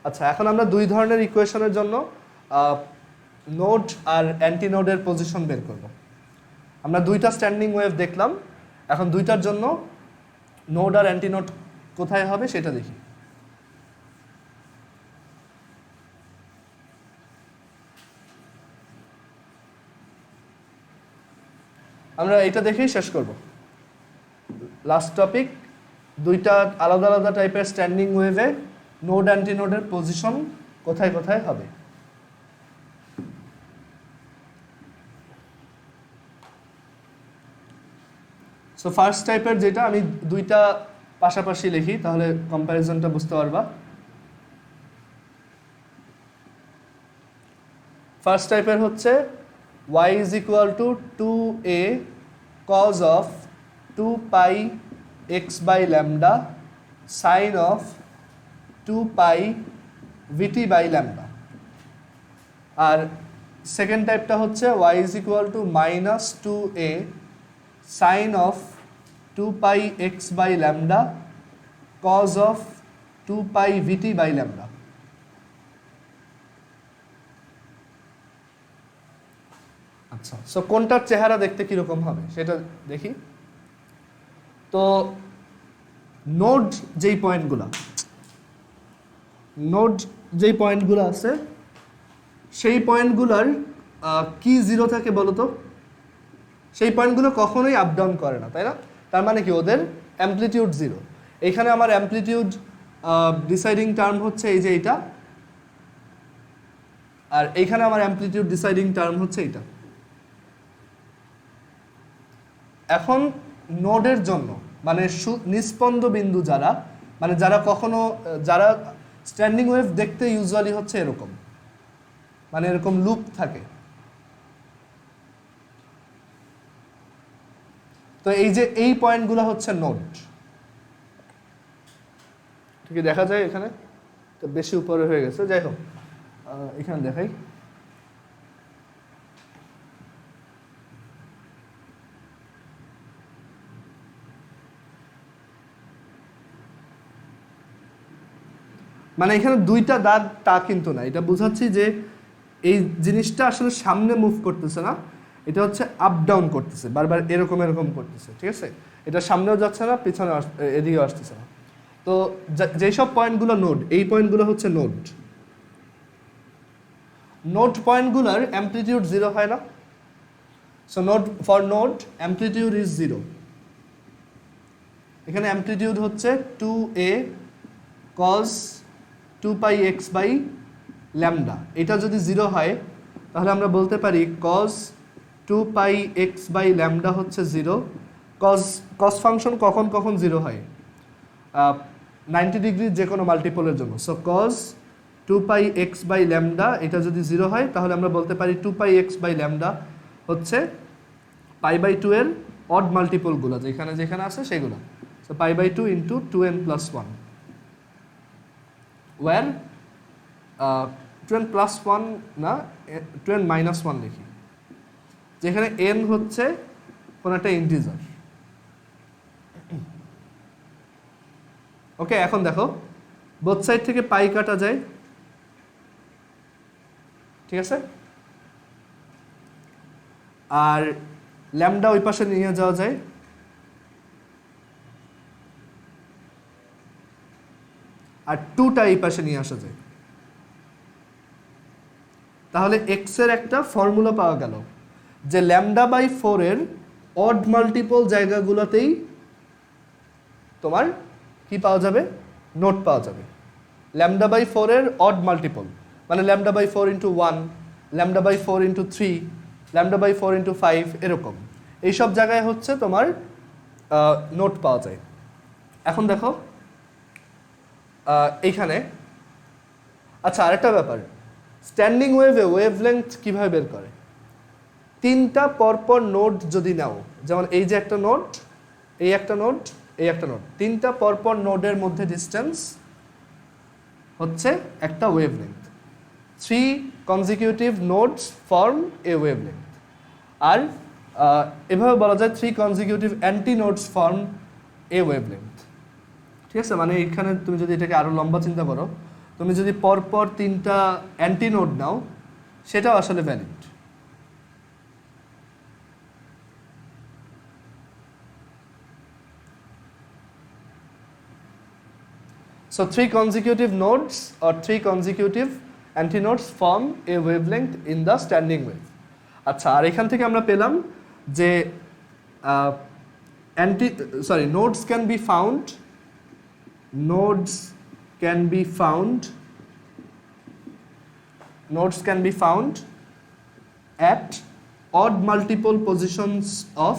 আচ্ছা, এখন আমরা দুই ধরনের ইকুয়েশনের জন্য নোড আর অ্যান্টি নোডের পজিশন বের করব। আমরা দুইটা স্ট্যান্ডিং ওয়েভ দেখলাম, এখন দুইটার জন্য নোড আর অ্যান্টি নোড কোথায় হবে সেটা দেখি। আমরা এটা দেখেই শেষ করব। লাস্ট টপিক, দুইটা আলাদা আলাদা টাইপের স্ট্যান্ডিং ওয়েভে নোড অ্যান্টি নোডের পজিশন কোথায় কোথায় হবে। সো ফার্স্ট টাইপের যেটা, আমি দুইটা পাশাপাশি লিখি তাহলে কম্প্যারিজনটা বুঝতে পারবা। ফার্স্ট টাইপের হচ্ছে y is equal to 2a cos of 2 pi x by lambda sin of 2 pi vt by lambda। আর সেকেন্ড টাইপটা হচ্ছে y is equal to minus 2a sin of 2 pi x by lambda cos of 2 pi vt by lambda। আচ্ছা, so কোনটার চেহারা দেখতে কিরকম হবে সেটা দেখি। তো নোড যেই পয়েন্টগুলো আছে সেই পয়েন্টগুলোর কি জিরো থাকে বলো তো? সেই পয়েন্টগুলো কখনোই আপ ডাউন করে না, তাই না? তার মানে কি ওদের অ্যামপ্লিটিউড জিরো। এইখানে আমার অ্যামপ্লিটিউড ডিসাইডিং টার্ম হচ্ছে এই যে এইটা, আর এইখানে আমার অ্যামপ্লিটিউড ডিসাইডিং টার্ম হচ্ছে এইটা। এখন নোডের জন্য মানে নিস্পন্দ বিন্দু যারা, মানে যারা স্ট্যান্ডিং ওয়েভ দেখতে ইউজুয়ালি হচ্ছে এরকম, মানে এরকম লুপ থাকে। তো এই যে এই পয়েন্টগুলো হচ্ছে নোড, ঠিক দেখা যায় এখানে, তো বেশি উপরে হয়ে গেছে, যাই হোক এখানে দেখাই। মানে এখানে দুইটা দাগ তা কিন্তু না, এটা বোঝাচ্ছি যে এই জিনিসটা আসলে সামনে মুভ করতেছে না, এটা হচ্ছে আপ ডাউন করতেছে, বারবার এরকম এরকম করতেছে, ঠিক আছে? এটা সামনেও যাচ্ছে না, পিছনে এদিকেও আসতেছে না। তো যেসব পয়েন্টগুলো নোড, এই পয়েন্টগুলো হচ্ছে নোড। নোড পয়েন্টগুলোর অ্যামপ্লিটিউড জিরো হয় না। So for node amplitude is zero. এখানে অ্যামপ্লিটিউড হচ্ছে 2a cos 2 pi x by lambda। এটা যদি জিরো হয় তাহলে আমরা বলতে পারি cos 2 pi x by lambda হচ্ছে জিরো। cos ফাংশন কখন কখন জিরো হয়? 90 ডিগ্রির যে কোনো মাল্টিপলের জন্য। So cos 2 pi x by lambda এটা যদি জিরো হয় তাহলে আমরা বলতে পারি 2 pi x by lambda হচ্ছে pi by 2 এর অড মাল্টিপলগুলো যেখানে যেখানে আছে সেগুলো। So pi by 2 into 2n plus 1, or 2n plus 1 না 2n মাইনাস 1 লিখি, যেখানে n হচ্ছে কোন একটা ইন্টিজার। ওকে, এখন দেখো বোথ সাইড থেকে পাই কাটা যায়, ঠিক আছে, আর ল্যামডা ওই পাশে নিয়ে যাওয়া যায়, আর 2টা এই পাশে নিয়ে আসা যায়। তাহলে এক্স এর একটা ফর্মুলা পাওয়া গেল যে ল্যামডা বাই 4 এর অড মাল্টিপল জায়গাগুলোতেই তোমার কি পাওয়া যাবে, নোট পাওয়া যাবে। ল্যামডা বাই 4 এর অড মাল্টিপল মানে lambda by 4 into 1, lambda by 4 into 3, lambda by 4 into 5, এরকম এইসব জায়গায় হচ্ছে তোমার নোট পাওয়া যায়। এখন দেখো এইখানে, আচ্ছা আরেকটা ব্যাপার, স্ট্যান্ডিং ওয়েভে ওয়েভলেংথ কিভাবে বের করে? 3টা পরপর নোড যদি নাও, যেমন এই যে একটা নোড, এই একটা নোড, এই একটা নোড, 3টা পরপর নোডের মধ্যে ডিস্টেন্স হচ্ছে একটা ওয়েভলেংথ। 3 কনজিকিউটিভ নোডস ফর্ম এ ওয়েভলেংথ। আর এভাবে বলা যায় 3 কনজিকিউটিভ অ্যান্টি নোডস ফর্ম এ ওয়েভলেংথ। ঠিক আছে, মানে এখানে তুমি যদি এটাকে আরো লম্বা চিন্তা করো, তুমি যদি পরপর 3টা অ্যান্টি নোড নাও, সেটাও আসলে valid. So 3 consecutive nodes or 3 consecutive antinodes form a wavelength in the standing wave. আচ্ছা, আর এখান থেকে আমরা পেলাম যে nodes can be found at odd multiple positions of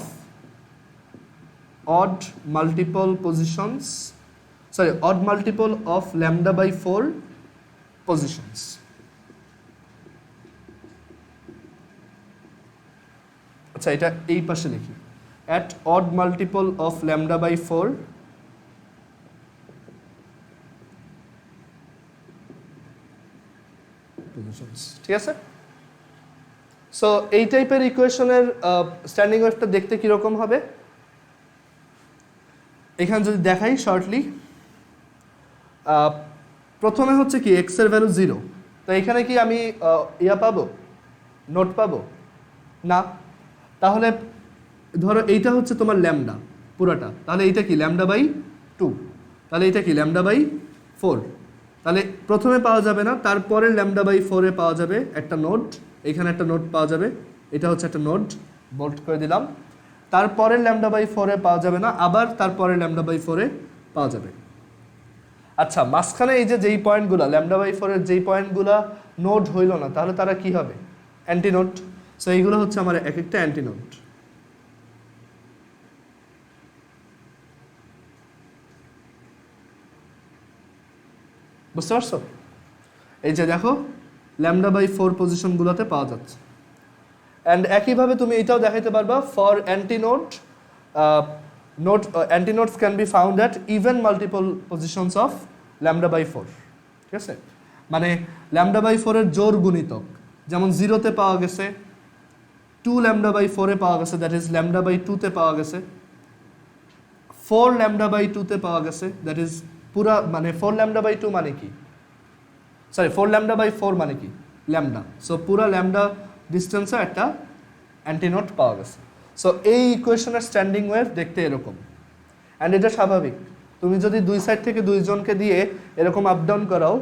lambda by 4 positions. আচ্ছা, এটা এই পাশে লিখি, at odd multiple of lambda by 4 positions, ঠিক আছে। সো এই টাইপের ইকুয়েশনের স্ট্যান্ডিং ওয়েভটা দেখতে কিরকম হবে এখানে যদি দেখাই শর্টলি। প্রথমে হচ্ছে কি এক্স এর ভ্যালু 0, তো এখানে কি আমি পাবো, নোট পাবো না। তাহলে ধরো এইটা হচ্ছে তোমার ল্যামডা পুরোটা, তাহলে এইটা কি ল্যামডা বাই 2, তাহলে এইটা কি ল্যামডা বাই 4, তাহলে প্রথমে পাওয়া যাবে না, তারপরে ল্যামডা বাই 4-এ পাওয়া যাবে একটা নোট, এখানে একটা নোট পাওয়া যাবে, এটা হচ্ছে একটা নোট, বোল্ট করে দিলাম। তারপরে ল্যামডা বাই 4-এ পাওয়া যাবে না, আবার তারপরে ল্যামডা বাই 4-এ পাওয়া যাবে। আচ্ছা, মাঝখানে এই যে যেই পয়েন্টগুলো ল্যামডা বাই 4-এর যেই পয়েন্টগুলো নোট হইল না, তাহলে তারা কি হবে, অ্যান্টিনোট। সো এইগুলো হচ্ছে আমার এক একটা অ্যান্টিনোট। বুঝতে পারছো? এই যে দেখো ল্যামডা বাই 4 পজিশনগুলোতে পাওয়া যাচ্ছে। অ্যান্ড একইভাবে তুমি এটাও দেখাইতে পারবা for antinode, antinodes can be found at even multiple positions of lambda by 4। ঠিক আছে, মানে ল্যামডা বাই 4-এর জোড় গুণিতক, যেমন 0-তে পাওয়া গেছে, 2 ল্যামডা বাই 4-এ পাওয়া গেছে, দ্যাট ইজ ল্যামডা বাই 2-তে পাওয়া গেছে, 4 ল্যামডা বাই 2-তে পাওয়া গেছে, দ্যাট ইজ পুরা মানে 4 ল্যামডা বাই 2 মানে কি, সরি 4 ল্যামডা বাই 4 মানে কি ল্যামডা। সো পুরা ল্যামডা ডিস্টেন্সে একটা অ্যান্টিনোট পাওয়া গেছে। সো এই ইকুয়েশনের স্ট্যান্ডিং ওয়েভ দেখতে এরকম, অ্যান্ড এটা স্বাভাবিক। তুমি যদি দুই সাইড থেকে দুইজনকে দিয়ে এরকম আপ ডাউন করাও,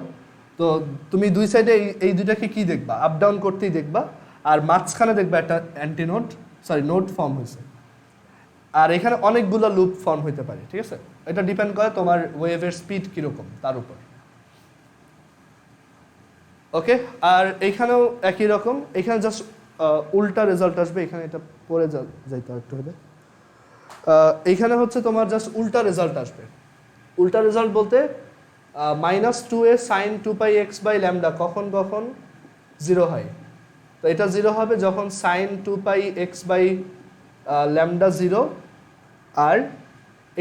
তো তুমি দুই সাইডে এই দুইটাকে কি দেখবা, আপ ডাউন করতেই দেখবা, আর মাঝখানে দেখবা একটা অ্যান্টিনোট নোট ফর্ম হয়েছে। আর এখানে অনেকগুলো লুপ ফর্ম হইতে পারে। ঠিক আছে, এটা ডিপেন্ড করে তোমার ওয়েভের স্পিড কীরকম তার উপর। ওকে, আর এইখানেও একই রকম, এখানে জাস্ট উল্টা রেজাল্ট আসবে, এখানে এটা পরে যাইতে একটু হলে, এইখানে হচ্ছে তোমার জাস্ট উল্টা রেজাল্ট আসবে। উল্টা রেজাল্ট বলতে -2a sin 2πx by lambda কখন কখন 0 হয়। তো এটা 0 হবে যখন sin 2πx by lambda 0 আর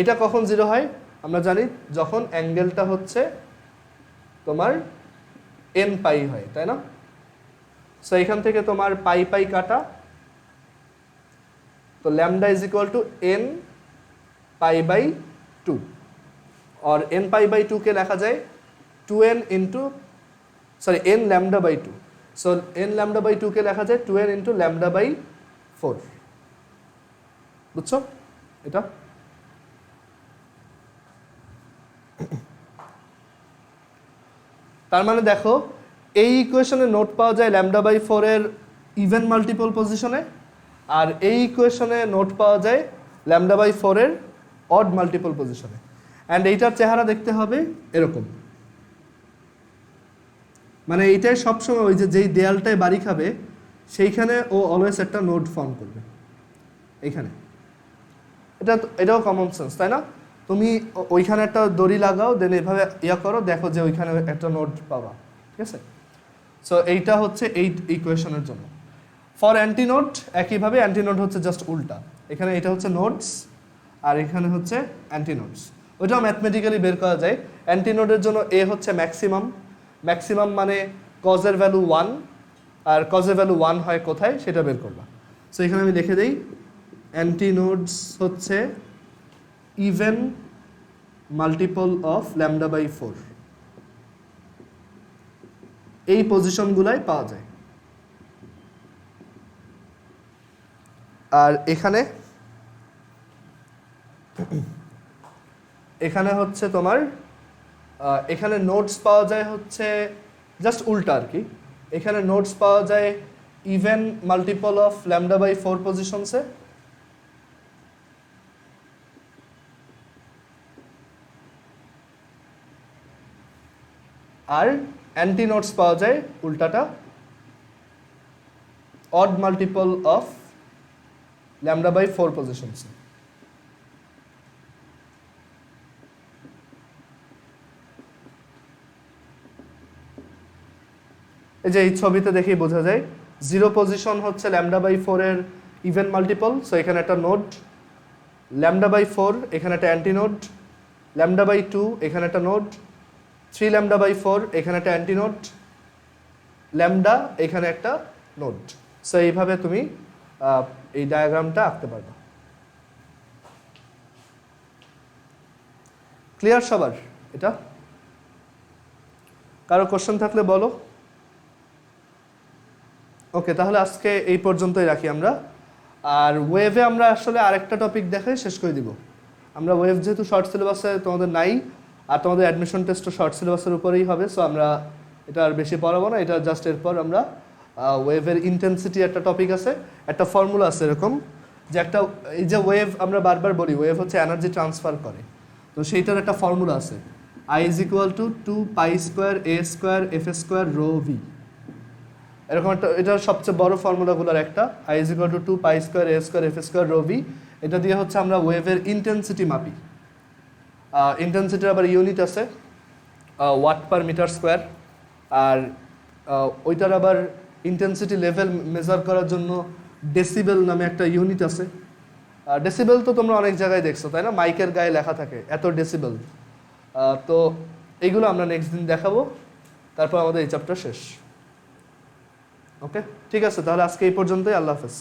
এটা কখন জিরো হয় আমরা জানি, যখন অ্যাঙ্গেলটা হচ্ছে তোমার এন পাই হয়, তাই না? সো এখান থেকে তোমার পাই পাই কাটা, তো lambda is equal to n pi by two, और एन पाई बाई टू के লেখা যায় 2n into sorry n lambda by two, so n lambda by two के লেখা যায় 2n इंटू लैम्डा बाई 4। বুঝছো এটা? তার মানে দেখো এই ইকুয়েশনে নোট পাওয়া যায় ল্যামডা বাই 4 এর ইভেন মাল্টিপল পজিশনে, আর এই ইকুয়েশনে নোট পাওয়া যায় ল্যামডা বাই 4 এর অড মাল্টিপল পজিশনে। অ্যান্ড এইটার চেহারা দেখতে হবে এরকম, মানে এইটাই সবসময় ওই যে যেই দেয়ালটায় বাড়ি খাবে সেইখানে ও অলওয়েজ একটা নোড ফর্ম করবে এইখানে। এটাও কমন সেন্স, তাই না? তুমি ওইখানে একটা দড়ি লাগাও, দেন এইভাবে ইয়া করো, দেখো যে ওইখানে একটা নোড পাবা, ঠিক আছে? সো এইটা হচ্ছে এই ইকুয়েশনের জন্য। ফর অ্যান্টিনোড একইভাবে, অ্যান্টিনোড হচ্ছে জাস্ট উল্টা, এখানে এটা হচ্ছে নোডস আর এখানে হচ্ছে অ্যান্টিনোডস। ওইটাও ম্যাথমেটিক্যালি বের করা যায়। অ্যান্টিনোডের জন্য এ হচ্ছে ম্যাক্সিমাম, ম্যাক্সিমাম মানে কজের ভ্যালু 1, আর কজের ভ্যালু 1 হয় কোথায় সেটা বের করবা। সো এখানে আমি লিখে দিই অ্যান্টিনোডস হচ্ছে even multiple of lambda by 4, এই পজিশনগুলাই পাওয়া যায়। আর এখানে এখানে হচ্ছে তোমার এখানে নোটস পাওয়া যায় হচ্ছে জাস্ট উল্টা আর কি, এখানে নোটস পাওয়া যায় even multiple of lambda by 4 পজিশনসে, আর অ্যান্টি নোটস পাওয়া যায় উল্টাটা odd multiple of lambda by 4 পজিশনসে। এই যে এই ছবিতে দেখেই বোঝা যায় 0 পজিশন হচ্ছে ল্যামডা বাই 4 এর ইভেন মাল্টিপল, সো এখানে একটা নোড, ল্যামডা বাই 4 এখানে একটা অ্যান্টিনোড, ল্যামডা বাই 2 এখানে একটা নোড, 3 ল্যামডা বাই 4 এখানে একটা অ্যান্টিনোড, ল্যামডা এখানে একটা নোড। সো এইভাবে তুমি এই ডায়াগ্রামটা আঁকতে পারবে। ক্লিয়ার সবার এটা? কারো কোশ্চেন থাকলে বলো। ওকে, তাহলে আজকে এই পর্যন্তই রাখি আমরা। আর ওয়েভে আমরা আসলে আরেকটা টপিক দেখে শেষ করে দিব। আমরা ওয়েভ যেহেতু শর্ট সিলেবাসে তোমাদের নাই, আর তোমাদের অ্যাডমিশন টেস্টও শর্ট সিলেবাসের উপরেই হবে, সো আমরা এটা আর বেশি পড়াবো না। এটা জাস্ট এরপর আমরা ওয়েভের ইন্টেন্সিটি একটা টপিক আছে, একটা ফর্মুলা আছে এরকম যে একটা, এই যে ওয়েভ আমরা বারবার বলি ওয়েভ হচ্ছে এনার্জি ট্রান্সফার করে, তো সেইটার একটা ফর্মুলা আছে I is equal to 2 pi square a square f square rho v, এরকম একটা, এটার সবচেয়ে বড় ফর্মুলাগুলোর একটা I is equal to 2 pi square a square f square rho v। এটা দিয়ে হচ্ছে আমরা ওয়েভের ইন্টেন্সিটি মাপি। ইন্টেন্সিটির আবার ইউনিট আছে ওয়াট পার মিটার স্কোয়ার, আর ওইটার আবার ইন্টেন্সিটি লেভেল মেজার করার জন্য ডেসিবেল নামে একটা ইউনিট আছে। ডেসিবেল তো তোমরা অনেক জায়গায় দেখছো, তাই না? মাইকের গায়ে লেখা থাকে এত ডেসিবেল। তো এইগুলো আমরা নেক্সট দিন দেখাবো, তারপর আমাদের এই চ্যাপ্টার শেষ। ওকে, ঠিক আছে, তাহলে আজকে এই পর্যন্তই। আল্লাহ হাফেজ।